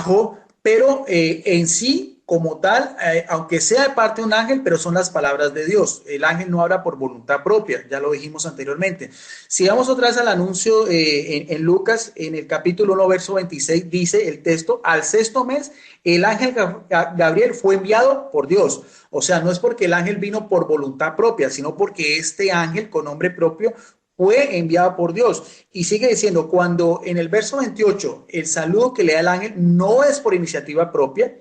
Job, pero en sí, como tal, aunque sea de parte de un ángel, pero son las palabras de Dios. El ángel no habla por voluntad propia, ya lo dijimos anteriormente. Si vamos otra vez al anuncio en Lucas, en el capítulo 1, verso 26, dice el texto, al sexto mes, el ángel Gabriel fue enviado por Dios. O sea, no es porque el ángel vino por voluntad propia, sino porque este ángel con nombre propio fue enviado por Dios. Y sigue diciendo, cuando en el verso 28, el saludo que le da el ángel no es por iniciativa propia,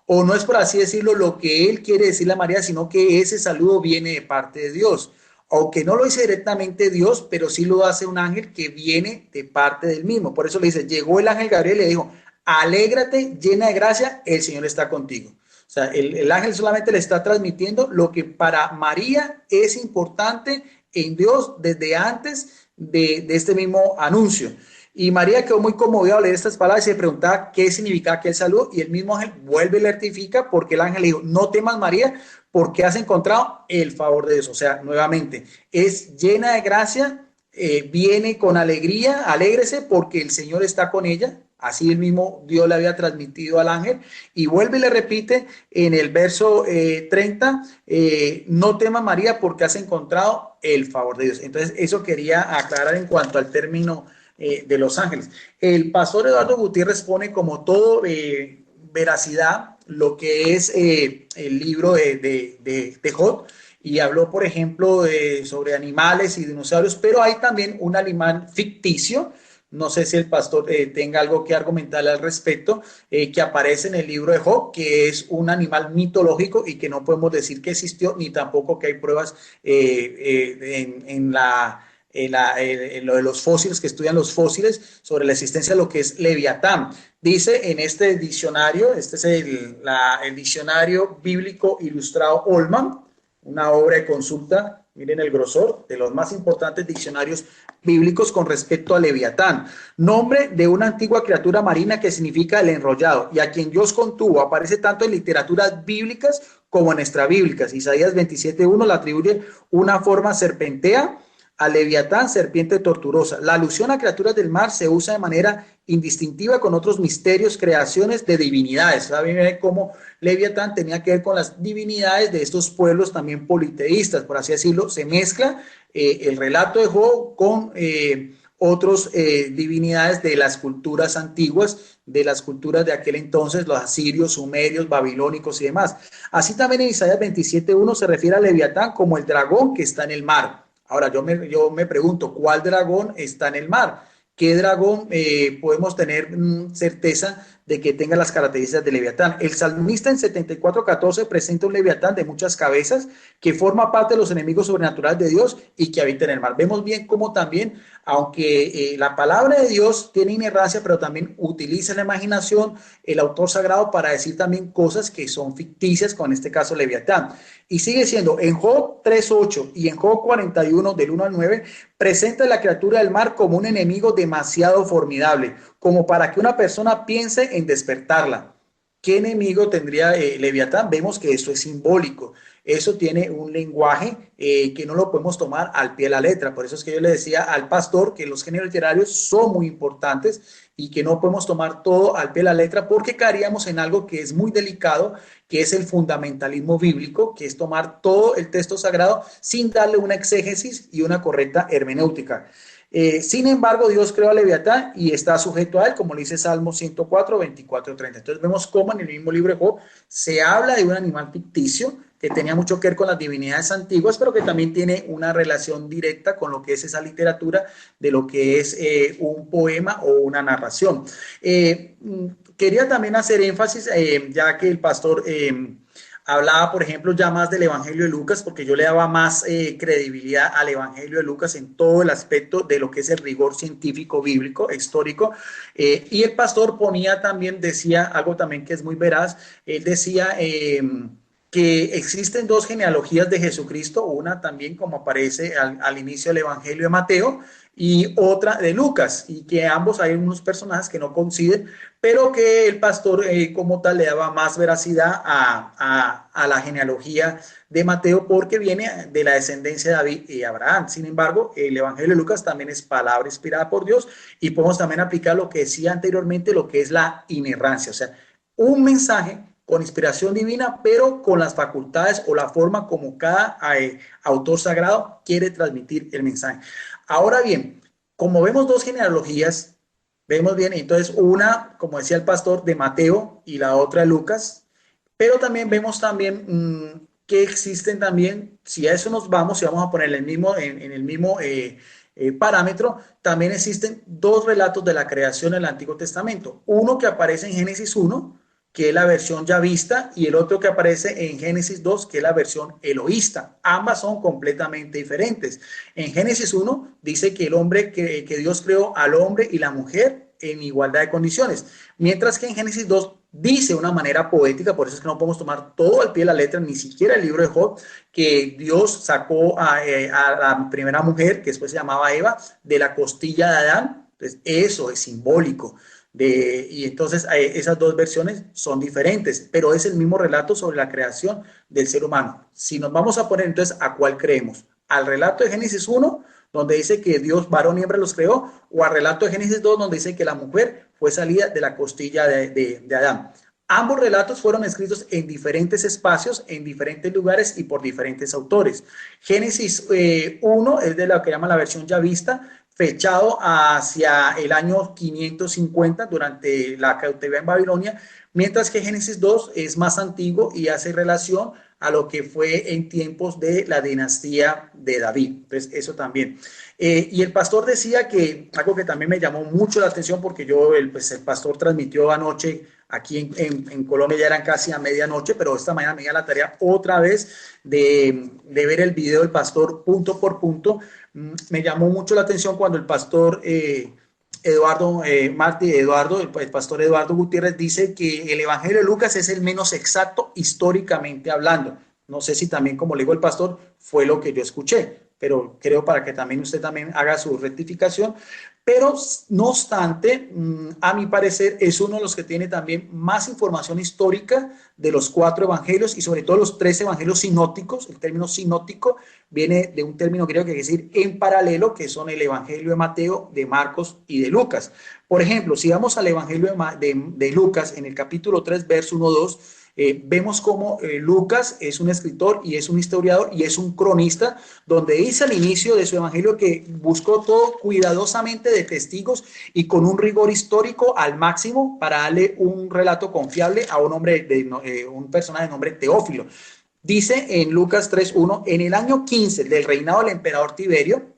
o no es por así decirlo lo que él quiere decirle a María, sino que ese saludo viene de parte de Dios. Aunque no lo dice directamente Dios, pero sí lo hace un ángel que viene de parte del mismo. Por eso le dice, llegó el ángel Gabriel y le dijo, alégrate, llena de gracia, el Señor está contigo. O sea, el ángel solamente le está transmitiendo lo que para María es importante en Dios desde antes de este mismo anuncio. Y María quedó muy conmovida al leer estas palabras y se preguntaba qué significaba aquel saludo. Y el mismo ángel vuelve y le rectifica porque el ángel le dijo, no temas María, porque has encontrado el favor de Dios. O sea, nuevamente, es llena de gracia, viene con alegría, alégrese porque el Señor está con ella. Así el mismo Dios le había transmitido al ángel. Y vuelve y le repite en el verso 30, no temas María porque has encontrado el favor de Dios. Entonces, eso quería aclarar en cuanto al término de los ángeles. El pastor Eduardo Gutiérrez pone como todo veracidad lo que es el libro de Job y habló, por ejemplo, sobre animales y dinosaurios, pero hay también un animal ficticio. No sé si el pastor tenga algo que argumentarle al respecto, que aparece en el libro de Job, que es un animal mitológico y que no podemos decir que existió, ni tampoco que hay pruebas en lo de los fósiles, que estudian los fósiles, sobre la existencia de lo que es Leviatán. Dice en este diccionario, este es el diccionario bíblico ilustrado Holman, una obra de consulta, miren el grosor, de los más importantes diccionarios bíblicos con respecto a Leviatán. Nombre de una antigua criatura marina que significa el enrollado, y a quien Dios contuvo. Aparece tanto en literaturas bíblicas como en extrabíblicas. Isaías 27:1 le atribuye una forma serpentea a Leviatán, serpiente torturosa. La alusión a criaturas del mar se usa de manera indistintiva con otros misterios, creaciones de divinidades. ¿Saben cómo Leviatán tenía que ver con las divinidades de estos pueblos también politeístas, por así decirlo? Se mezcla el relato de Job con otras divinidades de las culturas antiguas, de las culturas de aquel entonces, los asirios, sumerios, babilónicos y demás. Así también en Isaías 27:1 se refiere a Leviatán como el dragón que está en el mar. Ahora, yo me pregunto, ¿cuál dragón está en el mar? ¿Qué dragón podemos tener certeza de que tenga las características de Leviatán? El salmista en 74:14 presenta un Leviatán de muchas cabezas que forma parte de los enemigos sobrenaturales de Dios y que habita en el mar. Vemos bien cómo también, aunque la palabra de Dios tiene inerrancia, pero también utiliza la imaginación, el autor sagrado, para decir también cosas que son ficticias, con este caso Leviatán. Y sigue siendo en Job 3:8 y en Job 41 del 1 al 9, presenta la criatura del mar como un enemigo demasiado formidable, como para que una persona piense en despertarla. ¿Qué enemigo tendría Leviatán? Vemos que esto es simbólico. Eso tiene un lenguaje que no lo podemos tomar al pie de la letra. Por eso es que yo le decía al pastor que los géneros literarios son muy importantes y que no podemos tomar todo al pie de la letra porque caeríamos en algo que es muy delicado, que es el fundamentalismo bíblico, que es tomar todo el texto sagrado sin darle una exégesis y una correcta hermenéutica. Sin embargo, Dios creó a Leviatán y está sujeto a él, como le dice Salmo 104, 24, 30. Entonces vemos cómo en el mismo libro de Job se habla de un animal ficticio que tenía mucho que ver con las divinidades antiguas, pero que también tiene una relación directa con lo que es esa literatura de lo que es un poema o una narración. Quería también hacer énfasis, ya que el pastor hablaba, por ejemplo, ya más del Evangelio de Lucas, porque yo le daba más credibilidad al Evangelio de Lucas en todo el aspecto de lo que es el rigor científico, bíblico, histórico. Y el pastor ponía también, decía algo también que es muy veraz, él decía que existen dos genealogías de Jesucristo, una también como aparece al inicio del Evangelio de Mateo y otra de Lucas, y que ambos hay unos personajes que no coinciden, pero que el pastor como tal le daba más veracidad a la genealogía de Mateo porque viene de la descendencia de David y Abraham. Sin embargo, el Evangelio de Lucas también es palabra inspirada por Dios y podemos también aplicar lo que decía anteriormente, lo que es la inerrancia, o sea, un mensaje con inspiración divina, pero con las facultades o la forma como cada autor sagrado quiere transmitir el mensaje. Ahora bien, como vemos dos genealogías, vemos bien, entonces una, como decía el pastor, de Mateo y la otra de Lucas, pero también vemos también que existen también, si a eso nos vamos, si vamos a poner el mismo, en el mismo parámetro, también existen dos relatos de la creación en el Antiguo Testamento. Uno que aparece en Génesis 1, que es la versión yavista, y el otro que aparece en Génesis 2, que es la versión eloísta. Ambas son completamente diferentes. En Génesis 1 dice que el hombre, que Dios creó al hombre y la mujer en igualdad de condiciones, mientras que en Génesis 2 dice de una manera poética, por eso es que no podemos tomar todo al pie de la letra, ni siquiera el libro de Job, que Dios sacó a la primera mujer, que después se llamaba Eva, de la costilla de Adán. Entonces, eso es simbólico. Y entonces esas dos versiones son diferentes, pero es el mismo relato sobre la creación del ser humano. Si nos vamos a poner entonces a cuál creemos, al relato de Génesis 1, donde dice que Dios varón y hembra los creó, o al relato de Génesis 2, donde dice que la mujer fue salida de la costilla de Adán. Ambos relatos fueron escritos en diferentes espacios, en diferentes lugares y por diferentes autores. Génesis 1 es de lo que llama la versión yavista, fechado hacia el año 550 durante la cautividad en Babilonia, mientras que Génesis 2 es más antiguo y hace relación a lo que fue en tiempos de la dinastía de David. Entonces, eso también. Y el pastor decía que algo que también me llamó mucho la atención porque el pastor transmitió anoche aquí en Colombia, ya eran casi a medianoche, pero esta mañana me dio la tarea otra vez de ver el video del pastor punto por punto. Me llamó mucho la atención cuando el pastor el pastor Eduardo Gutiérrez dice que el Evangelio de Lucas es el menos exacto históricamente hablando. No sé si también, como le digo el pastor, fue lo que yo escuché, pero creo para que también usted también haga su rectificación. Pero no obstante, a mi parecer, es uno de los que tiene también más información histórica de los 4 evangelios y sobre todo los 3 evangelios sinópticos. El término sinóptico viene de un término griego que quiere decir en paralelo, que son el evangelio de Mateo, de Marcos y de Lucas. Por ejemplo, si vamos al evangelio de Lucas en el capítulo 3, verso 1-2, vemos cómo Lucas es un escritor y es un historiador y es un cronista, donde dice al inicio de su evangelio que buscó todo cuidadosamente de testigos y con un rigor histórico al máximo para darle un relato confiable a un hombre, un personaje de nombre Teófilo. Dice en Lucas 3:1, en el año 15 del reinado del emperador Tiberio,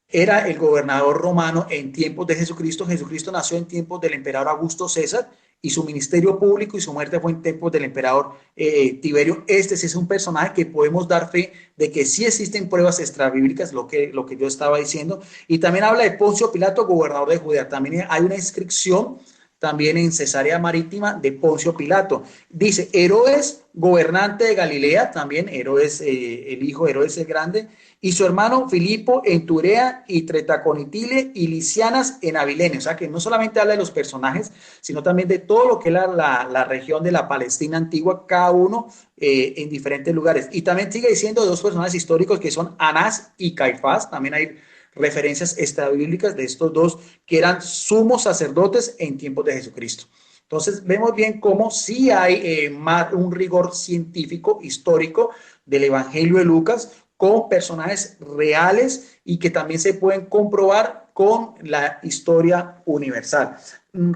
era el gobernador romano en tiempos de Jesucristo. Jesucristo nació en tiempos del emperador Augusto César y su ministerio público y su muerte fue en tiempos del emperador Tiberio. Este sí es un personaje que podemos dar fe de que sí existen pruebas extrabíblicas, lo que yo estaba diciendo. Y también habla de Poncio Pilato, gobernador de Judea. También hay una inscripción también en Cesarea Marítima de Poncio Pilato. Dice, Herodes, gobernante de Galilea, también Herodes, el hijo de Herodes el Grande, y su hermano Filipo en Turea y Tretaconitile y Licianas en Abilene. O sea que no solamente habla de los personajes, sino también de todo lo que es la región de la Palestina antigua, cada uno en diferentes lugares. Y también sigue diciendo de 2 personajes históricos que son Anás y Caifás. También hay referencias extrabíblicas de estos 2 que eran sumos sacerdotes en tiempos de Jesucristo. Entonces vemos bien cómo sí hay un rigor científico, histórico del Evangelio de Lucas con personajes reales y que también se pueden comprobar con la historia universal.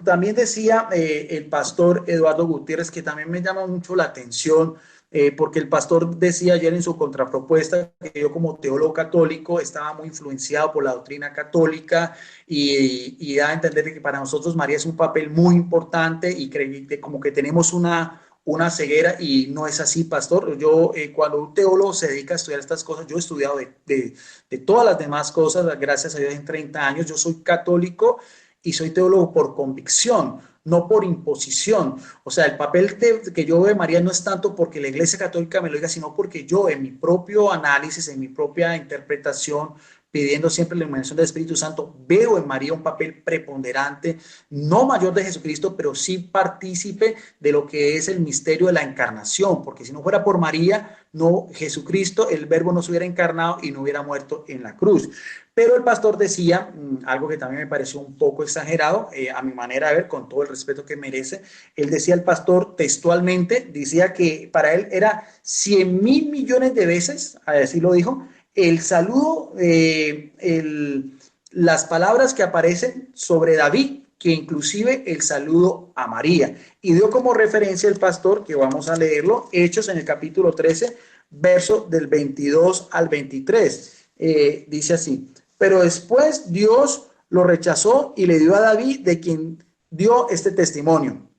También decía el pastor Eduardo Gutiérrez, que también me llama mucho la atención, porque el pastor decía ayer en su contrapropuesta que yo como teólogo católico estaba muy influenciado por la doctrina católica y da a entender que para nosotros María es un papel muy importante y como que tenemos una ceguera, y no es así, pastor. Yo, cuando un teólogo se dedica a estudiar estas cosas, yo he estudiado de todas las demás cosas, gracias a Dios en 30 años, yo soy católico y soy teólogo por convicción, no por imposición. O sea, el papel que yo veo de María no es tanto porque la Iglesia Católica me lo diga, sino porque yo en mi propio análisis, en mi propia interpretación, pidiendo siempre la iluminación del Espíritu Santo, veo en María un papel preponderante, no mayor de Jesucristo, pero sí partícipe de lo que es el misterio de la encarnación, porque si no fuera por María, no, Jesucristo, el Verbo no se hubiera encarnado y no hubiera muerto en la cruz. Pero el pastor decía algo que también me pareció un poco exagerado, a mi manera de ver, con todo el respeto que merece. Él decía, el pastor textualmente, decía que para él era 100.000 millones de veces, así lo dijo, el saludo, las palabras que aparecen sobre David, que inclusive el saludo a María. Y dio como referencia el pastor, que vamos a leerlo, Hechos en el capítulo 13, verso del 22 al 23. Dice así, pero después Dios lo rechazó y le dio a David, de quien dio este testimonio.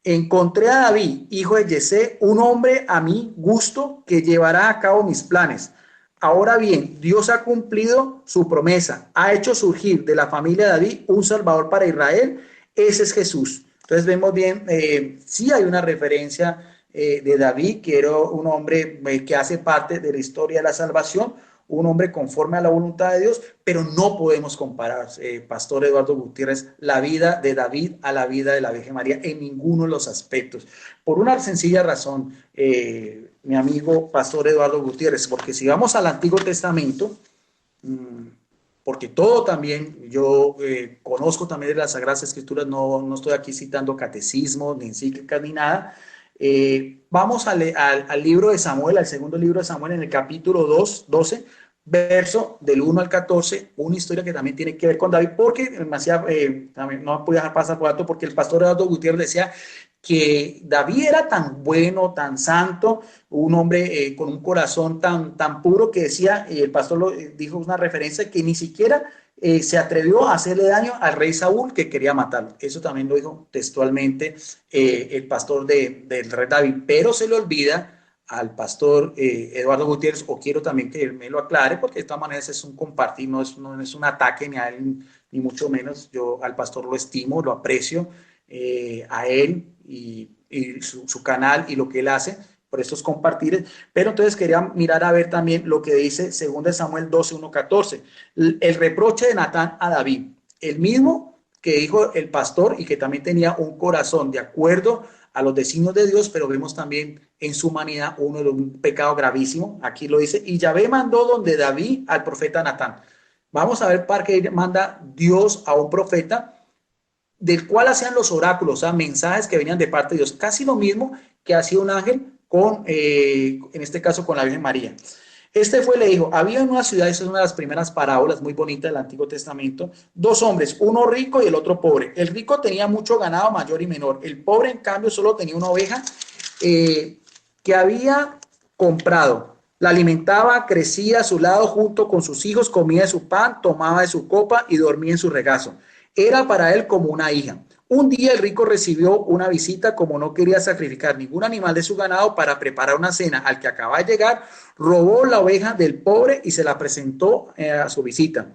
Encontré a David, hijo de Yesé, un hombre a mi gusto que llevará a cabo mis planes. Ahora bien, Dios ha cumplido su promesa, ha hecho surgir de la familia de David un Salvador para Israel, ese es Jesús. Entonces vemos bien, sí hay una referencia de David, que era un hombre que hace parte de la historia de la salvación, un hombre conforme a la voluntad de Dios, pero no podemos comparar, Pastor Eduardo Gutiérrez, la vida de David a la vida de la Virgen María en ninguno de los aspectos. Por una sencilla razón, mi amigo Pastor Eduardo Gutiérrez, porque si vamos al Antiguo Testamento, porque todo también, yo conozco también de las Sagradas Escrituras, no estoy aquí citando catecismo, ni encíclicas, ni nada. Vamos al libro de Samuel, al segundo libro de Samuel, en el capítulo 12, verso del 1 al 14, una historia que también tiene que ver con David, porque también no podía dejar pasar por alto, porque el pastor Eduardo Gutiérrez decía que David era tan bueno, tan santo, un hombre con un corazón tan puro, que decía, y el pastor dijo una referencia, que ni siquiera se atrevió a hacerle daño al rey Saúl, que quería matarlo. Eso también lo dijo textualmente el pastor del rey David, pero se le olvida al pastor Eduardo Gutiérrez, o quiero también que él me lo aclare, porque de todas maneras es un compartir, no es un ataque ni a él, ni mucho menos. Yo al pastor lo estimo, lo aprecio, a él y su canal y lo que él hace por estos compartires, pero entonces quería mirar a ver también lo que dice 2 Samuel 12, 1, 14, el reproche de Natán a David, el mismo que dijo el pastor y que también tenía un corazón de acuerdo a los designios de Dios, pero vemos también en su humanidad un pecado gravísimo. Aquí lo dice, y Yahvé mandó donde David al profeta Natán. Vamos a ver para qué manda Dios a un profeta, del cual hacían los oráculos, o sea, mensajes que venían de parte de Dios, casi lo mismo que hacía un ángel con, en este caso, con la Virgen María. Le dijo, había en una ciudad, esa es una de las primeras parábolas muy bonitas del Antiguo Testamento, dos hombres, uno rico y el otro pobre. El rico tenía mucho ganado, mayor y menor. El pobre, en cambio, solo tenía una oveja que había comprado. La alimentaba, crecía a su lado junto con sus hijos, comía de su pan, tomaba de su copa y dormía en su regazo. Era para él como una hija. Un día el rico recibió una visita. Como no quería sacrificar ningún animal de su ganado para preparar una cena al que acaba de llegar, robó la oveja del pobre y se la presentó a su visita.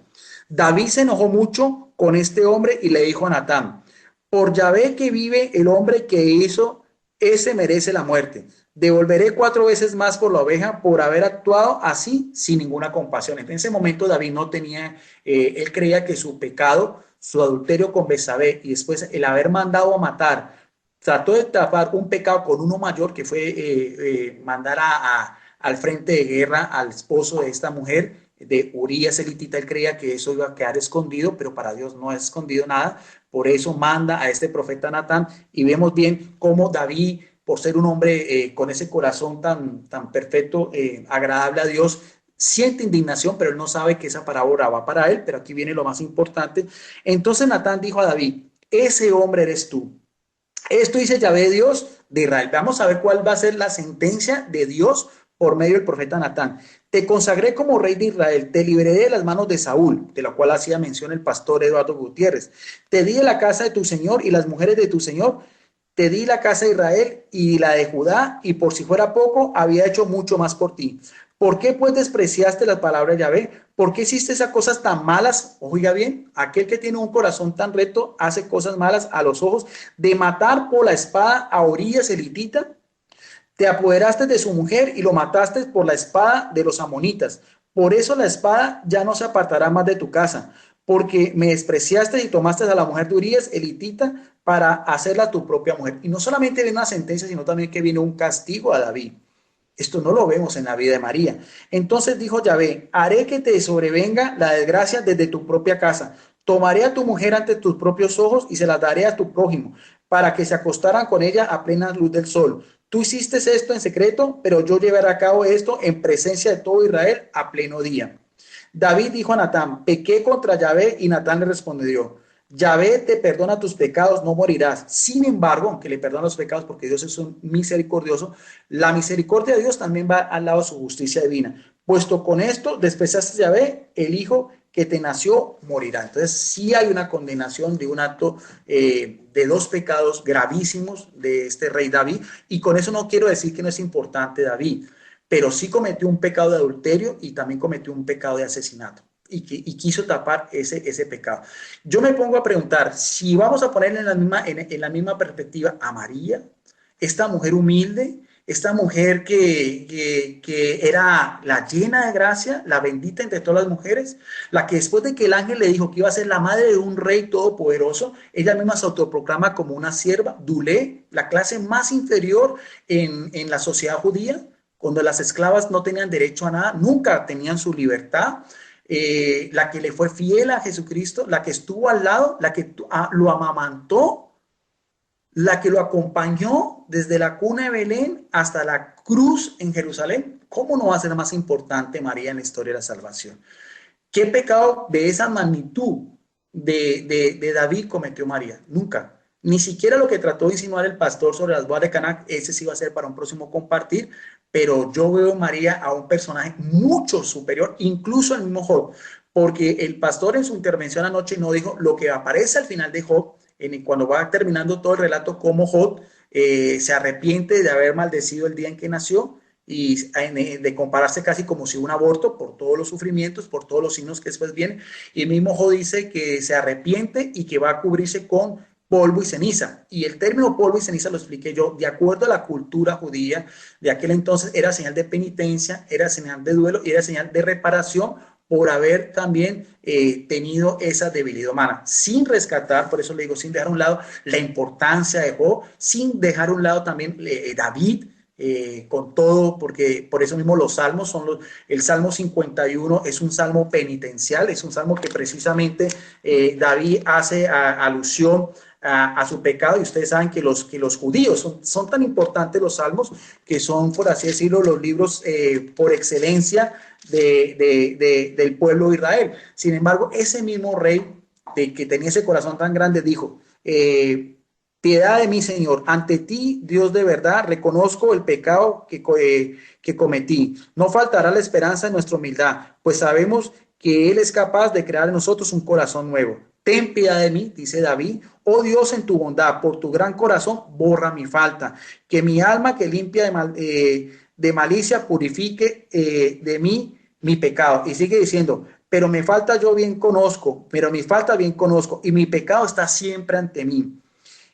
David se enojó mucho con este hombre y le dijo a Natán, por Yahvé que vive, el hombre que hizo, ese merece la muerte. Devolveré 4 veces más por la oveja por haber actuado así sin ninguna compasión. En ese momento David no tenía, él creía que su pecado, su adulterio con Betsabé y después el haber mandado a matar, trató de tapar un pecado con uno mayor, que fue mandar al frente de guerra al esposo de esta mujer, de Urías elitita. Él creía que eso iba a quedar escondido, pero para Dios no es escondido nada. Por eso manda a este profeta Natán, y vemos bien cómo David, por ser un hombre con ese corazón tan perfecto, agradable a Dios, siente indignación, pero él no sabe que esa parábola va para él. Pero aquí viene lo más importante. Entonces Natán dijo a David, ese hombre eres tú. Esto dice Yahvé, Dios de Israel. Vamos a ver cuál va a ser la sentencia de Dios por medio del profeta Natán. Te consagré como rey de Israel, te libré de las manos de Saúl, de la cual hacía mención el pastor Eduardo Gutiérrez. Te di la casa de tu señor y las mujeres de tu señor. Te di la casa de Israel y la de Judá, y por si fuera poco, había hecho mucho más por ti. ¿Por qué pues despreciaste la palabra de Yahvé? ¿Por qué hiciste esas cosas tan malas? Oiga bien, aquel que tiene un corazón tan recto hace cosas malas a los ojos de matar por la espada a Orías elitita. Te apoderaste de su mujer y lo mataste por la espada de los amonitas. Por eso la espada ya no se apartará más de tu casa, porque me despreciaste y tomaste a la mujer de Urías, elitita, para hacerla tu propia mujer. Y no solamente viene una sentencia, sino también que vino un castigo a David. Esto no lo vemos en la vida de María. Entonces dijo Yahvé, haré que te sobrevenga la desgracia desde tu propia casa. Tomaré a tu mujer ante tus propios ojos y se la daré a tu prójimo, para que se acostaran con ella a plena luz del sol. Tú hiciste esto en secreto, pero yo llevaré a cabo esto en presencia de todo Israel a pleno día. David dijo a Natán, pequé contra Yahvé, y Natán le respondió, Yahvé te perdona tus pecados, no morirás. Sin embargo, aunque le perdona los pecados porque Dios es un misericordioso, la misericordia de Dios también va al lado de su justicia divina. Puesto con esto, despreciaste a Yahvé, el hijo que te nació morirá. Entonces, sí hay una condenación de un acto de dos pecados gravísimos de este rey David. Y con eso no quiero decir que no es importante David, pero sí cometió un pecado de adulterio y también cometió un pecado de asesinato. Y quiso tapar ese pecado. Yo me pongo a preguntar, si vamos a poner en la misma perspectiva a María, esta mujer humilde, esta mujer que era la llena de gracia, la bendita entre todas las mujeres, la que después de que el ángel le dijo que iba a ser la madre de un rey todopoderoso, ella misma se autoproclama como una sierva, Dulé, la clase más inferior en la sociedad judía, cuando las esclavas no tenían derecho a nada, nunca tenían su libertad. La que le fue fiel a Jesucristo, la que estuvo al lado, la que lo amamantó, la que lo acompañó desde la cuna de Belén hasta la cruz en Jerusalén. ¿Cómo no va a ser más importante María en la historia de la salvación? ¿Qué pecado de esa magnitud de David cometió María? Nunca. Ni siquiera lo que trató de insinuar el pastor sobre las bodas de Canac, ese sí va a ser para un próximo compartir, pero yo veo en María a un personaje mucho superior, incluso al mismo Job, porque el pastor en su intervención anoche no dijo lo que aparece al final de Job, cuando va terminando todo el relato, cómo Job se arrepiente de haber maldecido el día en que nació, y de compararse casi como si un aborto por todos los sufrimientos, por todos los signos que después vienen. Y el mismo Job dice que se arrepiente y que va a cubrirse con polvo y ceniza. Y el término polvo y ceniza lo expliqué yo, de acuerdo a la cultura judía de aquel entonces, era señal de penitencia, era señal de duelo y era señal de reparación por haber también tenido esa debilidad humana, sin rescatar, por eso le digo, sin dejar a un lado la importancia de Job, sin dejar a un lado también David, con todo, porque por eso mismo los salmos el Salmo 51 es un salmo penitencial, es un salmo que precisamente David hace alusión a su pecado, y ustedes saben que los judíos son tan importantes los salmos, que son, por así decirlo, los libros por excelencia del pueblo de Israel. Sin embargo, ese mismo rey que tenía ese corazón tan grande dijo, piedad de mí, Señor, ante ti, Dios de verdad, reconozco el pecado que cometí. No faltará la esperanza en nuestra humildad, pues sabemos que Él es capaz de crear en nosotros un corazón nuevo. Ten piedad de mí, dice David. Oh Dios, en tu bondad, por tu gran corazón, borra mi falta. Que mi alma que limpia de malicia purifique de mí mi pecado. Y sigue diciendo, pero me falta yo bien conozco, pero mi falta bien conozco, y mi pecado está siempre ante mí.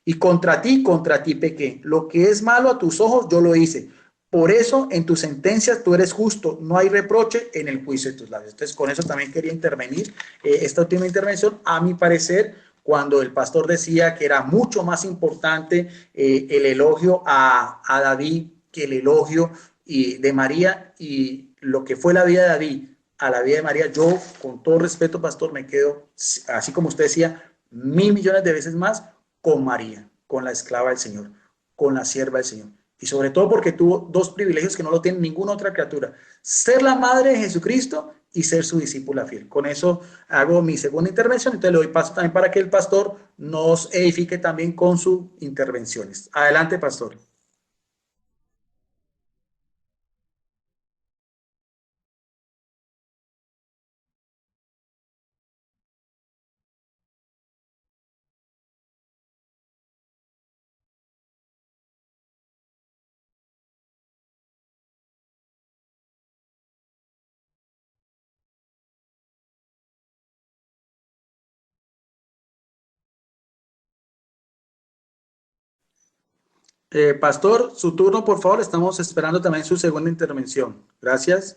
Y contra ti pequé. Lo que es malo a tus ojos, yo lo hice. Por eso en tus sentencias tú eres justo, no hay reproche en el juicio de tus labios. Entonces, con eso también quería intervenir esta última intervención, a mi parecer, cuando el pastor decía que era mucho más importante el elogio a David que el elogio de María, y lo que fue la vida de David a la vida de María. Yo, con todo respeto, pastor, me quedo, así como usted decía, 1.000 millones de veces más con María, con la esclava del Señor, con la sierva del Señor. Y sobre todo porque tuvo dos privilegios que no lo tiene ninguna otra criatura: ser la madre de Jesucristo y ser su discípula fiel. Con eso hago mi segunda intervención. Entonces le doy paso también para que el pastor nos edifique también con sus intervenciones. Adelante, pastor. Pastor, su turno, por favor. Estamos esperando también su segunda intervención. Gracias.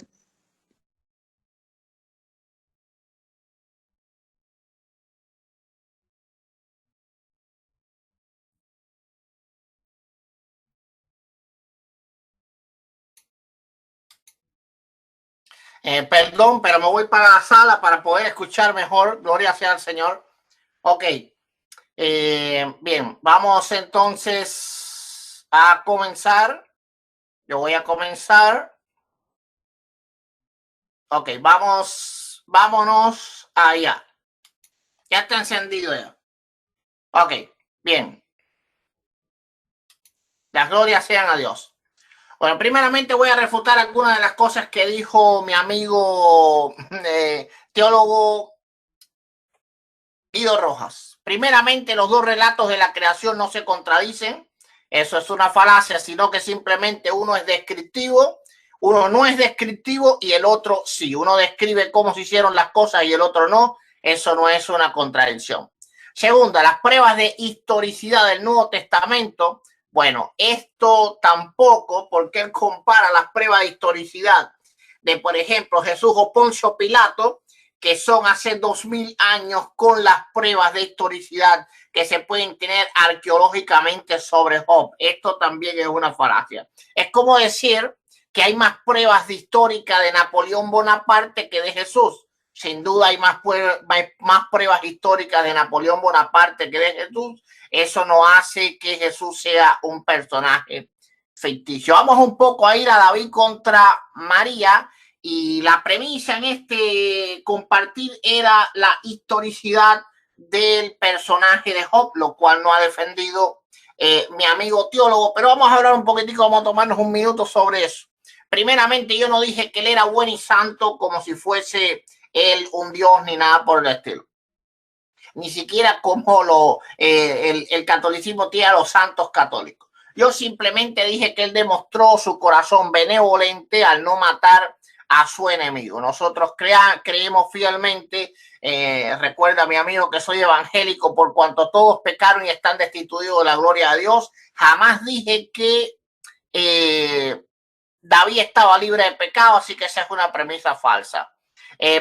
Perdón, pero me voy para la sala para poder escuchar mejor. Gloria sea al Señor. Ok. Bien, vamos entonces a comenzar. Yo voy a comenzar. Ok, vámonos allá. Ya está encendido ya. Ok, bien. Las glorias sean a Dios. Bueno, primeramente voy a refutar algunas de las cosas que dijo mi amigo teólogo Guido Rojas. Primeramente, los dos relatos de la creación no se contradicen. Eso es una falacia, sino que simplemente uno es descriptivo, uno no es descriptivo y el otro sí. Uno describe cómo se hicieron las cosas y el otro no. Eso no es una contradicción. Segunda, las pruebas de historicidad del Nuevo Testamento. Bueno, esto tampoco, porque él compara las pruebas de historicidad de, por ejemplo, Jesús o Poncio Pilato, que son hace 2000 años, con las pruebas de historicidad que se pueden tener arqueológicamente sobre Job. Esto también es una falacia. Es como decir que hay más pruebas de histórica de Napoleón Bonaparte que de Jesús. Sin duda hay más pruebas históricas de Napoleón Bonaparte que de Jesús. Eso no hace que Jesús sea un personaje ficticio. Vamos un poco a ir a David contra María. Y la premisa en este compartir era la historicidad del personaje de Job, lo cual no ha defendido mi amigo teólogo, pero vamos a hablar un poquitico, vamos a tomarnos un minuto sobre eso. Primeramente, yo no dije que él era bueno y santo como si fuese él un dios ni nada por el estilo. Ni siquiera como el catolicismo tiene a los santos católicos. Yo simplemente dije que él demostró su corazón benevolente al no matar a su enemigo. Nosotros creemos fielmente, recuerda mi amigo que soy evangélico, por cuanto todos pecaron y están destituidos de la gloria de Dios. Jamás dije que David estaba libre de pecado, así que esa es una premisa falsa.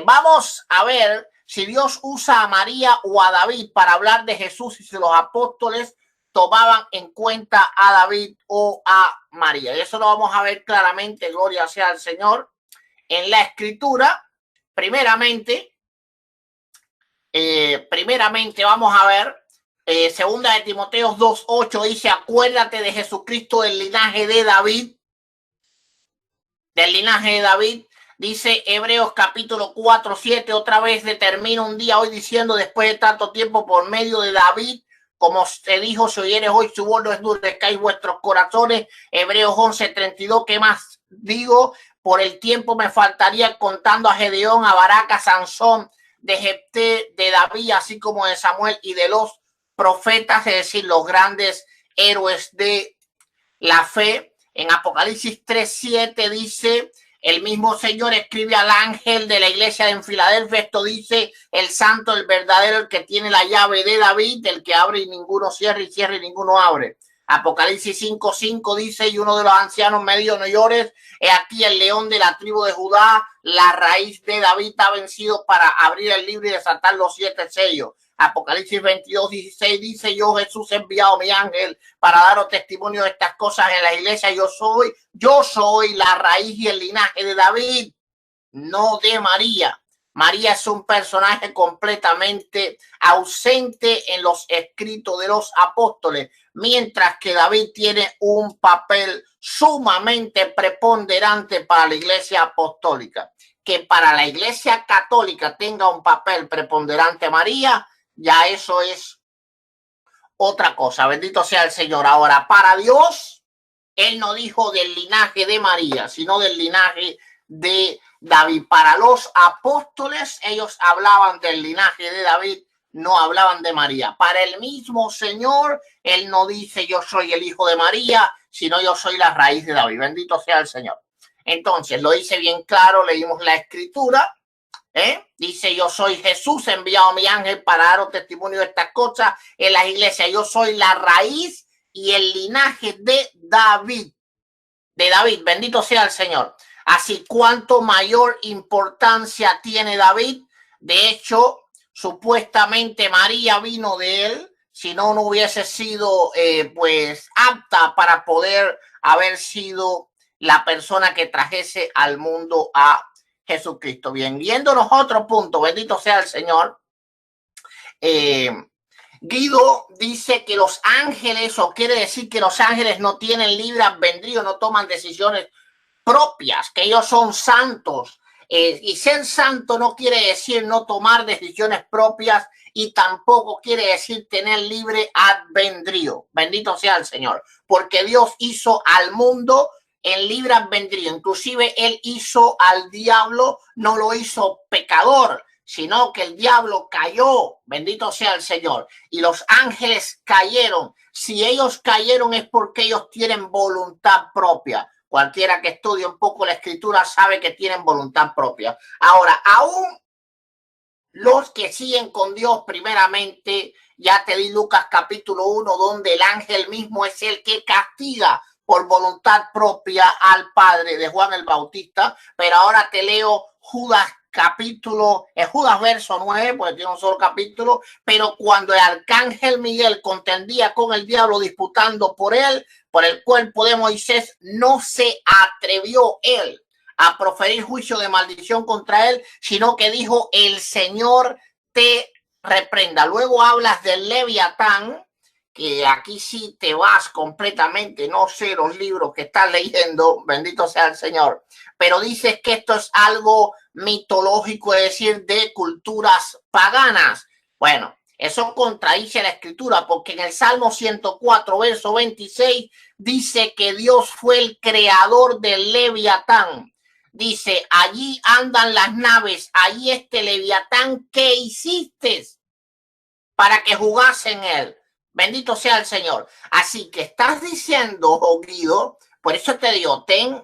Vamos a ver si Dios usa a María o a David para hablar de Jesús y si los apóstoles tomaban en cuenta a David o a María. Y eso lo vamos a ver claramente, gloria sea al Señor, en la escritura. Primeramente vamos a ver, segunda de Timoteo 2:8 dice, acuérdate de Jesucristo del linaje de David. Del linaje de David. Dice Hebreos capítulo 4:7, otra vez le termino un día hoy diciendo, después de tanto tiempo, por medio de David, como te dijo, si oyeres hoy su voz, no endurezcáis vuestros corazones. Hebreos 11:32, ¿qué más digo? Por el tiempo me faltaría contando a Gedeón, a Barak, a Sansón, de Jefté, de David, así como de Samuel y de los profetas, es decir, los grandes héroes de la fe. En Apocalipsis 3:7 dice, el mismo Señor escribe al ángel de la iglesia en Filadelfia, esto dice, el santo, el verdadero, el que tiene la llave de David, el que abre y ninguno cierra y cierra y ninguno abre. Apocalipsis 5:5 dice, y uno de los ancianos me dijo, no llores, he aquí el león de la tribu de Judá, la raíz de David ha vencido para abrir el libro y desatar los 7 sellos. Apocalipsis 22:16 dice, yo Jesús he enviado mi ángel para daros testimonio de estas cosas en la iglesia. Yo soy la raíz y el linaje de David, no de María. María es un personaje completamente ausente en los escritos de los apóstoles, mientras que David tiene un papel sumamente preponderante para la iglesia apostólica. Que para la iglesia católica tenga un papel preponderante María, ya eso es otra cosa. Bendito sea el Señor. Ahora, para Dios, él no dijo del linaje de María, sino del linaje de David. Para los apóstoles, ellos hablaban del linaje de David, no hablaban de María. Para el mismo Señor, él no dice yo soy el hijo de María, sino yo soy la raíz de David. Bendito sea el Señor. Entonces, lo dice bien claro, leímos la escritura. Dice, yo soy Jesús, enviado a mi ángel para daros testimonio de estas cosas en las iglesias. Yo soy la raíz y el linaje de David. De David, bendito sea el Señor. Así, cuánto mayor importancia tiene David. De hecho, supuestamente María vino de él, si no, no hubiese sido pues apta para poder haber sido la persona que trajese al mundo a Jesucristo. Bien, viéndonos otro punto, bendito sea el Señor. Guido dice que los ángeles, o quiere decir que los ángeles no tienen libre albedrío, no toman decisiones propias, que ellos son santos. Y ser santo no quiere decir no tomar decisiones propias y tampoco quiere decir tener libre albedrío. Bendito sea el Señor, porque Dios hizo al mundo en libre albedrío. Inclusive Él hizo al diablo, no lo hizo pecador, sino que el diablo cayó, bendito sea el Señor, y los ángeles cayeron. Si ellos cayeron es porque ellos tienen voluntad propia. Cualquiera que estudie un poco la escritura sabe que tienen voluntad propia. Ahora, aún los que siguen con Dios primeramente, ya te di Lucas capítulo 1, donde el ángel mismo es el que castiga por voluntad propia al padre de Juan el Bautista, pero ahora te leo Judas Judas verso 9, porque tiene un solo capítulo, pero cuando el arcángel Miguel contendía con el diablo disputando por él, por el cuerpo de Moisés, no se atrevió él a proferir juicio de maldición contra él, sino que dijo, el Señor te reprenda. Luego hablas del Leviatán, que aquí sí te vas completamente, no sé los libros que estás leyendo, bendito sea el Señor, pero dices que esto es algo mitológico, es decir, de culturas paganas. Bueno, eso contradice la escritura, porque en el Salmo 104, verso 26, dice que Dios fue el creador del Leviatán. Dice, allí andan las naves, allí este Leviatán, ¿qué hiciste para que jugase en él? Bendito sea el Señor. Así que estás diciendo, Guido, por eso te digo, ten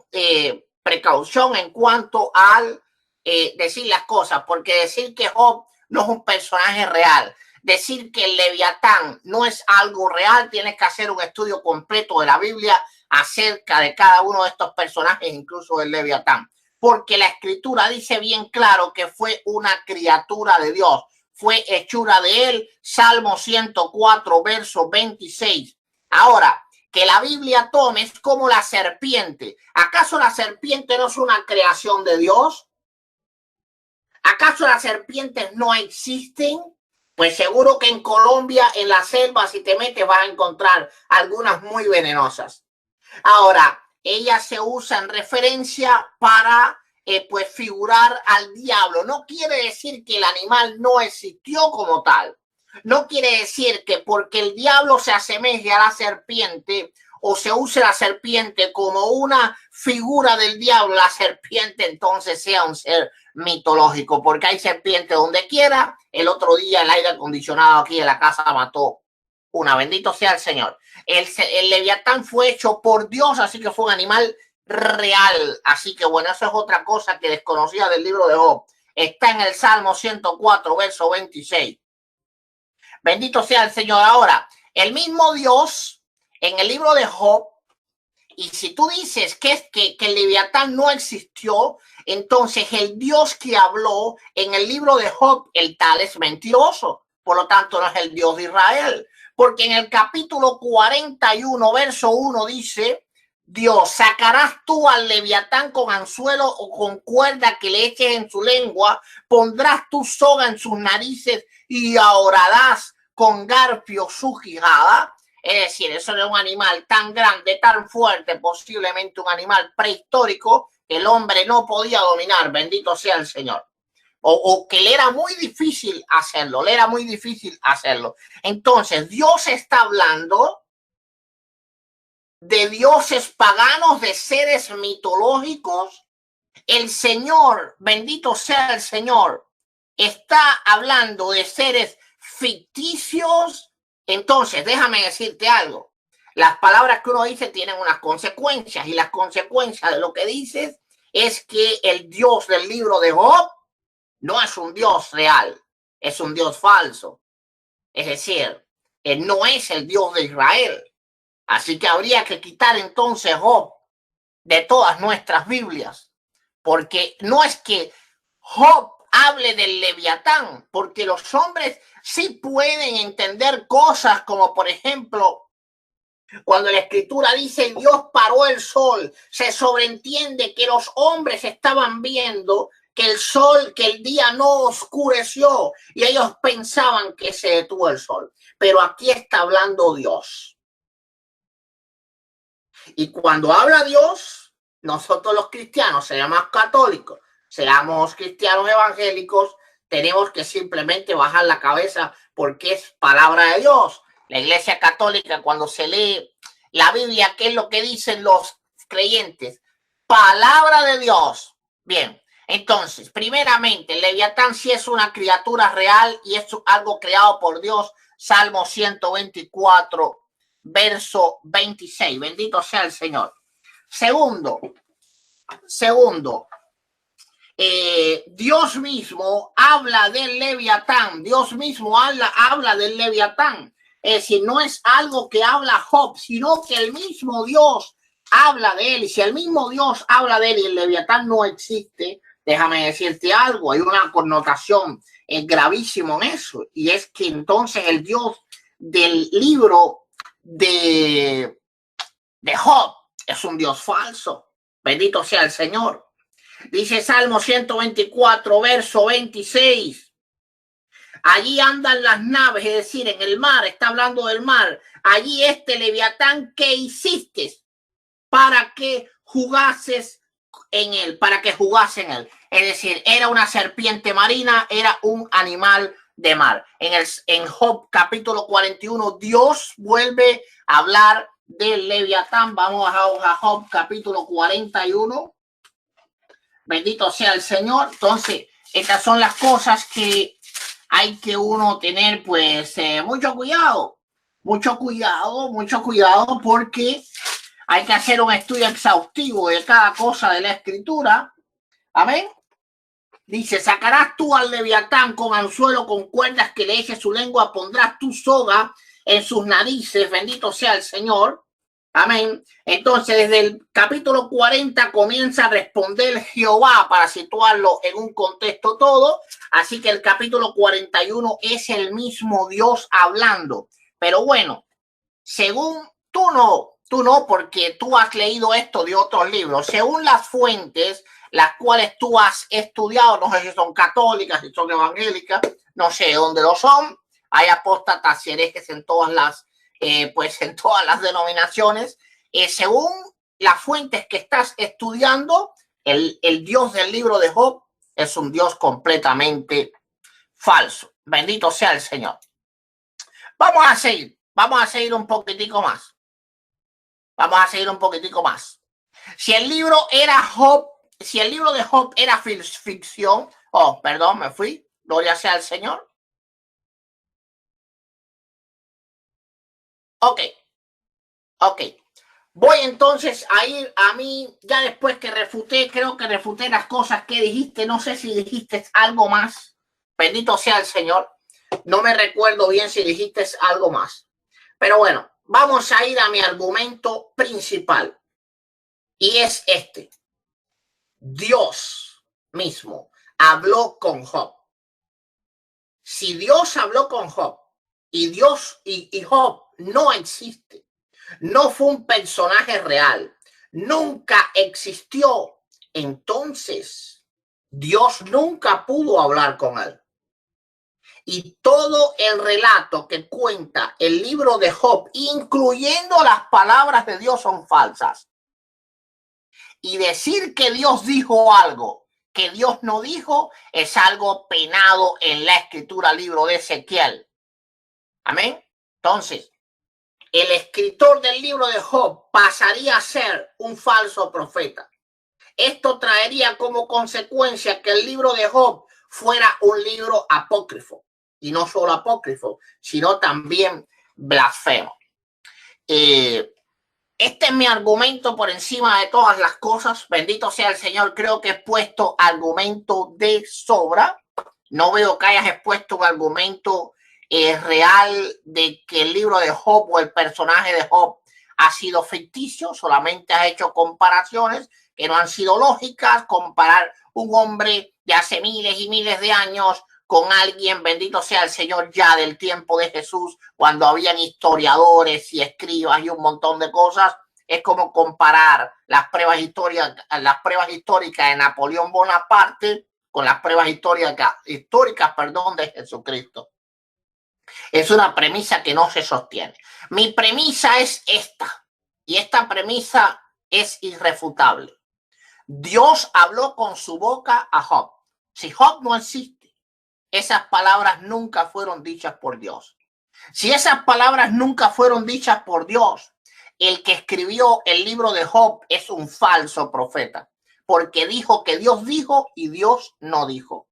precaución en cuanto al decir las cosas, porque decir que Job no es un personaje real, decir que el Leviatán no es algo real, tienes que hacer un estudio completo de la Biblia acerca de cada uno de estos personajes, incluso el Leviatán, porque la escritura dice bien claro que fue una criatura de Dios, fue hechura de él, Salmo 104, verso 26. Ahora, que la Biblia tome es como la serpiente. ¿Acaso la serpiente no es una creación de Dios? ¿Acaso las serpientes no existen? Pues seguro que en Colombia, en la selva, si te metes vas a encontrar algunas muy venenosas. Ahora, ella se usa en referencia para pues figurar al diablo. No quiere decir que el animal no existió como tal. No quiere decir que porque el diablo se asemeje a la serpiente o se use la serpiente como una figura del diablo, la serpiente entonces sea un ser mitológico, porque hay serpiente donde quiera. El otro día el aire acondicionado aquí en la casa mató una, bendito sea el Señor. El Leviatán fue hecho por Dios, así que fue un animal real. Así que bueno, eso es otra cosa que desconocía del libro de Job. Está en el Salmo 104, verso 26. Bendito sea el Señor. Ahora, el mismo Dios en el libro de Job, y si tú dices que el Leviatán no existió, entonces el Dios que habló en el libro de Job, el tal es mentiroso. Por lo tanto, no es el Dios de Israel. Porque en el capítulo 41, verso 1 dice, Dios, ¿sacarás tú al Leviatán con anzuelo o con cuerda que le eches en su lengua? ¿Pondrás tu soga en sus narices y ahorrarás con garfio su quijada? Es decir, eso era un animal tan grande, tan fuerte, posiblemente un animal prehistórico que el hombre no podía dominar, bendito sea el Señor. O que le era muy difícil hacerlo, Entonces, Dios está hablando de dioses paganos, de seres mitológicos. El Señor, bendito sea el Señor, está hablando de seres ficticios. Entonces, déjame decirte algo. Las palabras que uno dice tienen unas consecuencias, y las consecuencias de lo que dices es que el Dios del libro de Job no es un Dios real, es un Dios falso. Es decir, no es el Dios de Israel. Así que habría que quitar entonces Job de todas nuestras Biblias, porque no es que Job hable del Leviatán, porque los hombres sí pueden entender cosas como, por ejemplo, cuando la escritura dice Dios paró el sol, se sobreentiende que los hombres estaban viendo que el sol, que el día no oscureció y ellos pensaban que se detuvo el sol. Pero aquí está hablando Dios. Y cuando habla Dios, nosotros los cristianos, seamos católicos, seamos cristianos evangélicos, tenemos que simplemente bajar la cabeza porque es palabra de Dios. La Iglesia Católica, cuando se lee la Biblia, ¿qué es lo que dicen los creyentes? Palabra de Dios. Bien, entonces, primeramente, el Leviatán sí es una criatura real y es algo creado por Dios. Salmo 124, verso 26. Bendito sea el Señor. Segundo, Dios mismo habla del Leviatán. Dios mismo habla del Leviatán. Es decir, no es algo que habla Job, sino que el mismo Dios habla de él. Y si el mismo Dios habla de él y el Leviatán no existe, déjame decirte algo, hay una connotación gravísima en eso. Y es que entonces el Dios del libro de Job es un Dios falso. Bendito sea el Señor. Dice Salmo 124, verso 26. Allí andan las naves, es decir, en el mar, está hablando del mar. Allí Leviatán que hiciste para que jugases en él, Es decir, era una serpiente marina, era un animal de mar. En Job capítulo 41, Dios vuelve a hablar del Leviatán. Vamos a Job capítulo 41. Bendito sea el Señor. Entonces, estas son las cosas que hay que uno tener, pues, mucho cuidado, porque hay que hacer un estudio exhaustivo de cada cosa de la Escritura. Amén. Dice, sacarás tú al Leviatán con anzuelo, con cuerdas que le eche su lengua, pondrás tu soga en sus narices. Bendito sea el Señor. Amén. Entonces, desde el capítulo 40 comienza a responder Jehová para situarlo en un contexto todo. Así que el capítulo 41 es el mismo Dios hablando. Pero bueno, según tú no, porque tú has leído esto de otros libros. Según las fuentes, las cuales tú has estudiado, no sé si son católicas, si son evangélicas, no sé dónde lo son. Hay apóstatas y herejes en todas las en todas las denominaciones. Según las fuentes que estás estudiando, el Dios del libro de Job es un Dios completamente falso. Bendito sea el Señor. Vamos a seguir un poquitico más. Si el libro de Job era ficción, me fui, gloria sea al Señor. Ok. Voy entonces a ir a mí, ya después que creo que refuté las cosas que dijiste. No sé si dijiste algo más. Bendito sea el Señor. No me recuerdo bien si dijiste algo más. Pero bueno, vamos a ir a mi argumento principal. Y es este. Dios mismo habló con Job. Si Dios habló con Job y Job no existe, no fue un personaje real, nunca existió, entonces Dios nunca pudo hablar con él. Y todo el relato que cuenta el libro de Job, incluyendo las palabras de Dios, son falsas. Y decir que Dios dijo algo que Dios no dijo es algo penado en la Escritura, libro de Ezequiel. Amén. Entonces, el escritor del libro de Job pasaría a ser un falso profeta. Esto traería como consecuencia que el libro de Job fuera un libro apócrifo. Y no solo apócrifo, sino también blasfemo. Este es mi argumento por encima de todas las cosas. Bendito sea el Señor. Creo que he expuesto argumento de sobra. No veo que hayas expuesto un argumento real de que el libro de Job o el personaje de Job ha sido ficticio, solamente has hecho comparaciones que no han sido lógicas. Comparar un hombre de hace miles y miles de años con alguien, bendito sea el Señor, ya del tiempo de Jesús, cuando habían historiadores y escribas y un montón de cosas, es como comparar las pruebas históricas de Napoleón Bonaparte con las pruebas históricas, de Jesucristo. Es una premisa que no se sostiene. Mi premisa es esta, y esta premisa es irrefutable. Dios habló con su boca a Job. Si Job no existe, esas palabras nunca fueron dichas por Dios. Si esas palabras nunca fueron dichas por Dios, el que escribió el libro de Job es un falso profeta, porque dijo que Dios dijo y Dios no dijo.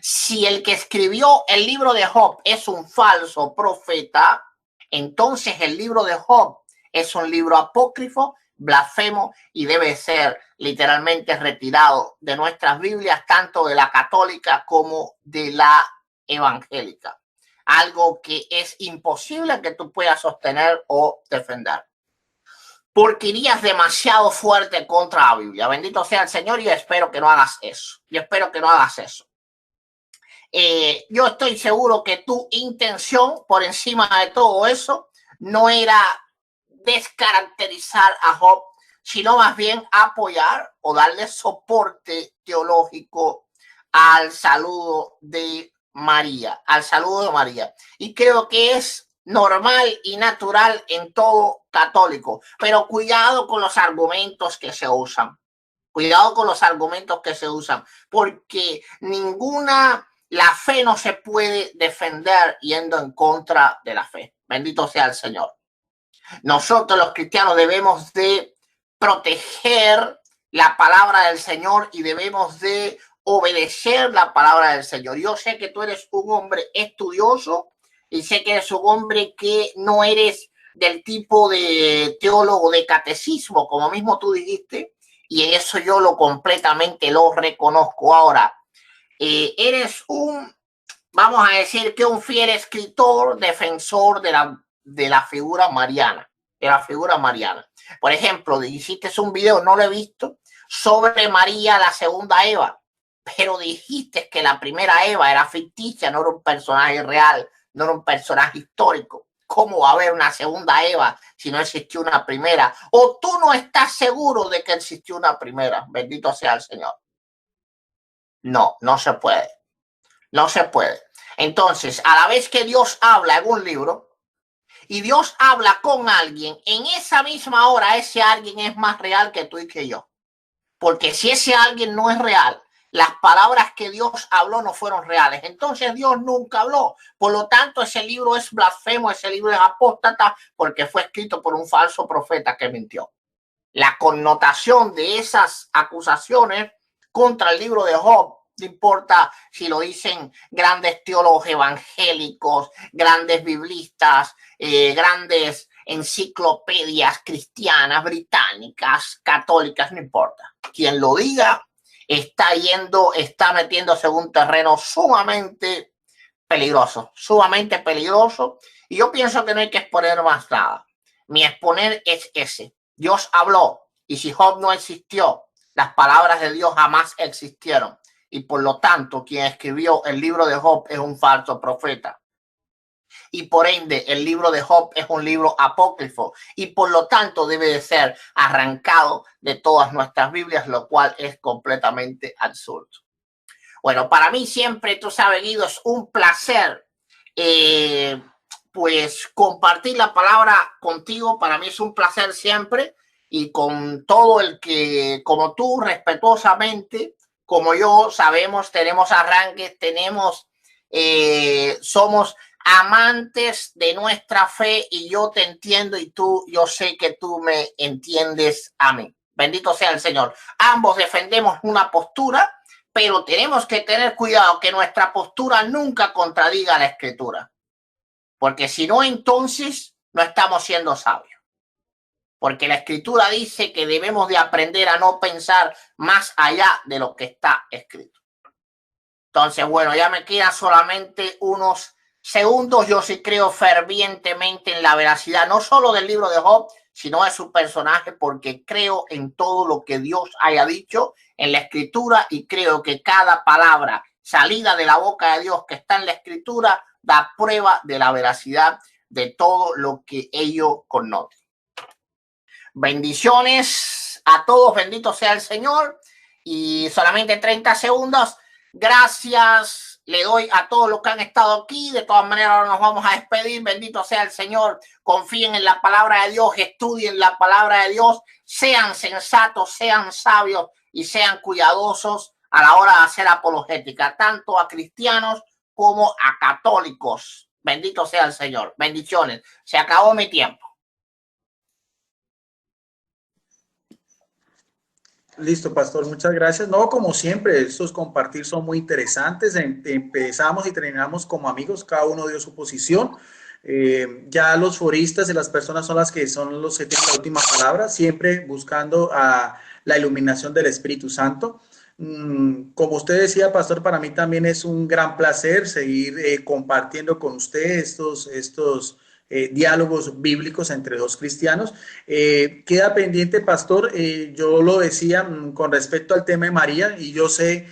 Si el que escribió el libro de Job es un falso profeta, entonces el libro de Job es un libro apócrifo, blasfemo, y debe ser literalmente retirado de nuestras Biblias, tanto de la católica como de la evangélica. Algo que es imposible que tú puedas sostener o defender, porque irías demasiado fuerte contra la Biblia. Bendito sea el Señor, y yo espero que no hagas eso. Yo estoy seguro que tu intención por encima de todo eso no era descaracterizar a Job, sino más bien apoyar o darle soporte teológico al saludo de María, Y creo que es normal y natural en todo católico, pero cuidado con los argumentos que se usan. Porque la fe no se puede defender yendo en contra de la fe. Bendito sea el Señor. Nosotros los cristianos debemos de proteger la palabra del Señor y debemos de obedecer la palabra del Señor. Yo sé que tú eres un hombre estudioso y sé que eres un hombre que no eres del tipo de teólogo de catecismo, como mismo tú dijiste, y en eso yo completamente lo reconozco. Ahora, eres vamos a decir que un fiel escritor, defensor de la figura mariana, Por ejemplo, hiciste un video, no lo he visto, sobre María, la segunda Eva, pero dijiste que la primera Eva era ficticia, no era un personaje real, no era un personaje histórico. ¿Cómo va a haber una segunda Eva si no existió una primera? ¿O tú no estás seguro de que existió una primera? Bendito sea el Señor. No se puede. Entonces, a la vez que Dios habla en un libro y Dios habla con alguien, en esa misma hora ese alguien es más real que tú y que yo. Porque si ese alguien no es real, las palabras que Dios habló no fueron reales. Entonces Dios nunca habló. Por lo tanto, ese libro es blasfemo, ese libro es apóstata, porque fue escrito por un falso profeta que mintió. La connotación de esas acusaciones contra el libro de Job, no importa si lo dicen grandes teólogos evangélicos, grandes biblistas, grandes enciclopedias cristianas, británicas, católicas, no importa. Quien lo diga está metiéndose en un terreno sumamente peligroso. Y yo pienso que no hay que exponer más nada. Mi exponer es ese. Dios habló, y si Job no existió, las palabras de Dios jamás existieron. Y por lo tanto, quien escribió el libro de Job es un falso profeta. Y por ende, el libro de Job es un libro apócrifo. Y por lo tanto, debe de ser arrancado de todas nuestras Biblias, lo cual es completamente absurdo. Bueno, para mí siempre, tú sabes, Guido, es un placer pues compartir la palabra contigo. Para mí es un placer siempre, y con todo el que, como tú, respetuosamente, como yo, sabemos, tenemos arranques, somos amantes de nuestra fe, y yo te entiendo y yo sé que tú me entiendes a mí. Bendito sea el Señor. Ambos defendemos una postura, pero tenemos que tener cuidado que nuestra postura nunca contradiga la Escritura. Porque si no, entonces no estamos siendo sabios. Porque la Escritura dice que debemos de aprender a no pensar más allá de lo que está escrito. Entonces, bueno, ya me quedan solamente unos segundos. Yo sí creo fervientemente en la veracidad, no solo del libro de Job, sino es su personaje, porque creo en todo lo que Dios haya dicho en la Escritura y creo que cada palabra salida de la boca de Dios que está en la Escritura da prueba de la veracidad de todo lo que ellos conocen. Bendiciones a todos, bendito sea el Señor. Y solamente 30 segundos. Gracias le doy a todos los que han estado aquí. De todas maneras, ahora nos vamos a despedir. Bendito sea el Señor. Confíen en la palabra de Dios, estudien la palabra de Dios, sean sensatos, sean sabios y sean cuidadosos a la hora de hacer apologética, tanto a cristianos como a católicos. Bendito sea el Señor. Bendiciones. Se acabó mi tiempo. Listo, pastor, muchas gracias. No, como siempre, estos compartir son muy interesantes. Empezamos y terminamos como amigos, cada uno dio su posición. Ya los foristas y las personas son los que tienen la última palabra, siempre buscando la iluminación del Espíritu Santo. Como usted decía, pastor, para mí también es un gran placer seguir compartiendo con usted estos diálogos bíblicos entre dos cristianos. Queda pendiente, pastor, yo lo decía con respecto al tema de María, y yo sé,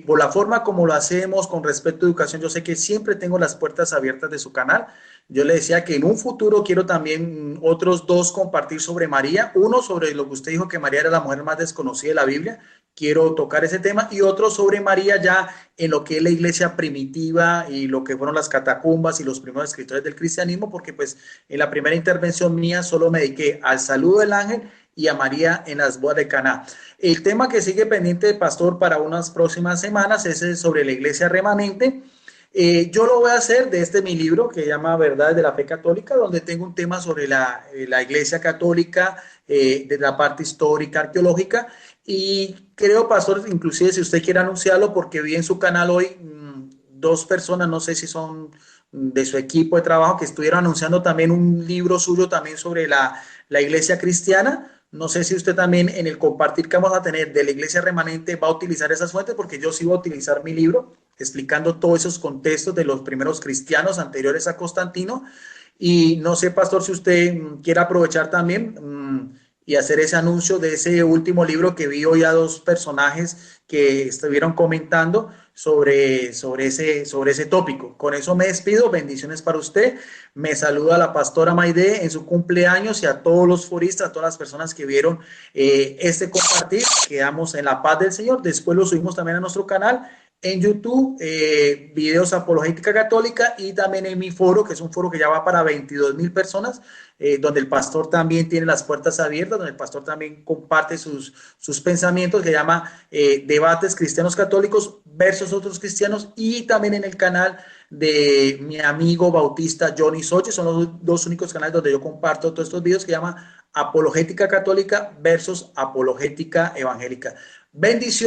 por la forma como lo hacemos con respecto a educación, yo sé que siempre tengo las puertas abiertas de su canal. Yo le decía que en un futuro quiero también otros dos compartir sobre María, uno sobre lo que usted dijo, que María era la mujer más desconocida de la Biblia. Quiero tocar ese tema, y otro sobre María ya en lo que es la iglesia primitiva y lo que fueron las catacumbas y los primeros escritores del cristianismo, porque pues en la primera intervención mía solo me dediqué al saludo del ángel y a María en las bodas de Caná. El tema que sigue pendiente, pastor, para unas próximas semanas es sobre la iglesia remanente. Yo lo voy a hacer de mi libro que se llama Verdades de la Fe Católica, donde tengo un tema sobre la iglesia católica, de la parte histórica, arqueológica. Y creo, pastor, inclusive si usted quiere anunciarlo, porque vi en su canal hoy dos personas, no sé si son de su equipo de trabajo, que estuvieron anunciando también un libro suyo también sobre la iglesia cristiana. No sé si usted también en el compartir que vamos a tener de la iglesia remanente va a utilizar esas fuentes, porque yo sí voy a utilizar mi libro explicando todos esos contextos de los primeros cristianos anteriores a Constantino. Y no sé, pastor, si usted quiere aprovechar también y hacer ese anuncio de ese último libro que vi hoy a dos personajes que estuvieron comentando sobre ese tópico. Con eso me despido. Bendiciones para usted. Me saluda la pastora Maide en su cumpleaños, y a todos los foristas, a todas las personas que vieron este compartir. Quedamos en la paz del Señor. Después lo subimos también a nuestro canal en YouTube, videos apologética católica, y también en mi foro, que es un foro que ya va para 22,000 personas, donde el pastor también tiene las puertas abiertas, donde el pastor también comparte sus pensamientos, que se llama Debates Cristianos Católicos versus Otros Cristianos, y también en el canal de mi amigo bautista Johnny Sochi. Son los dos únicos canales donde yo comparto todos estos videos, que se llama Apologética Católica versus Apologética Evangélica. Bendiciones.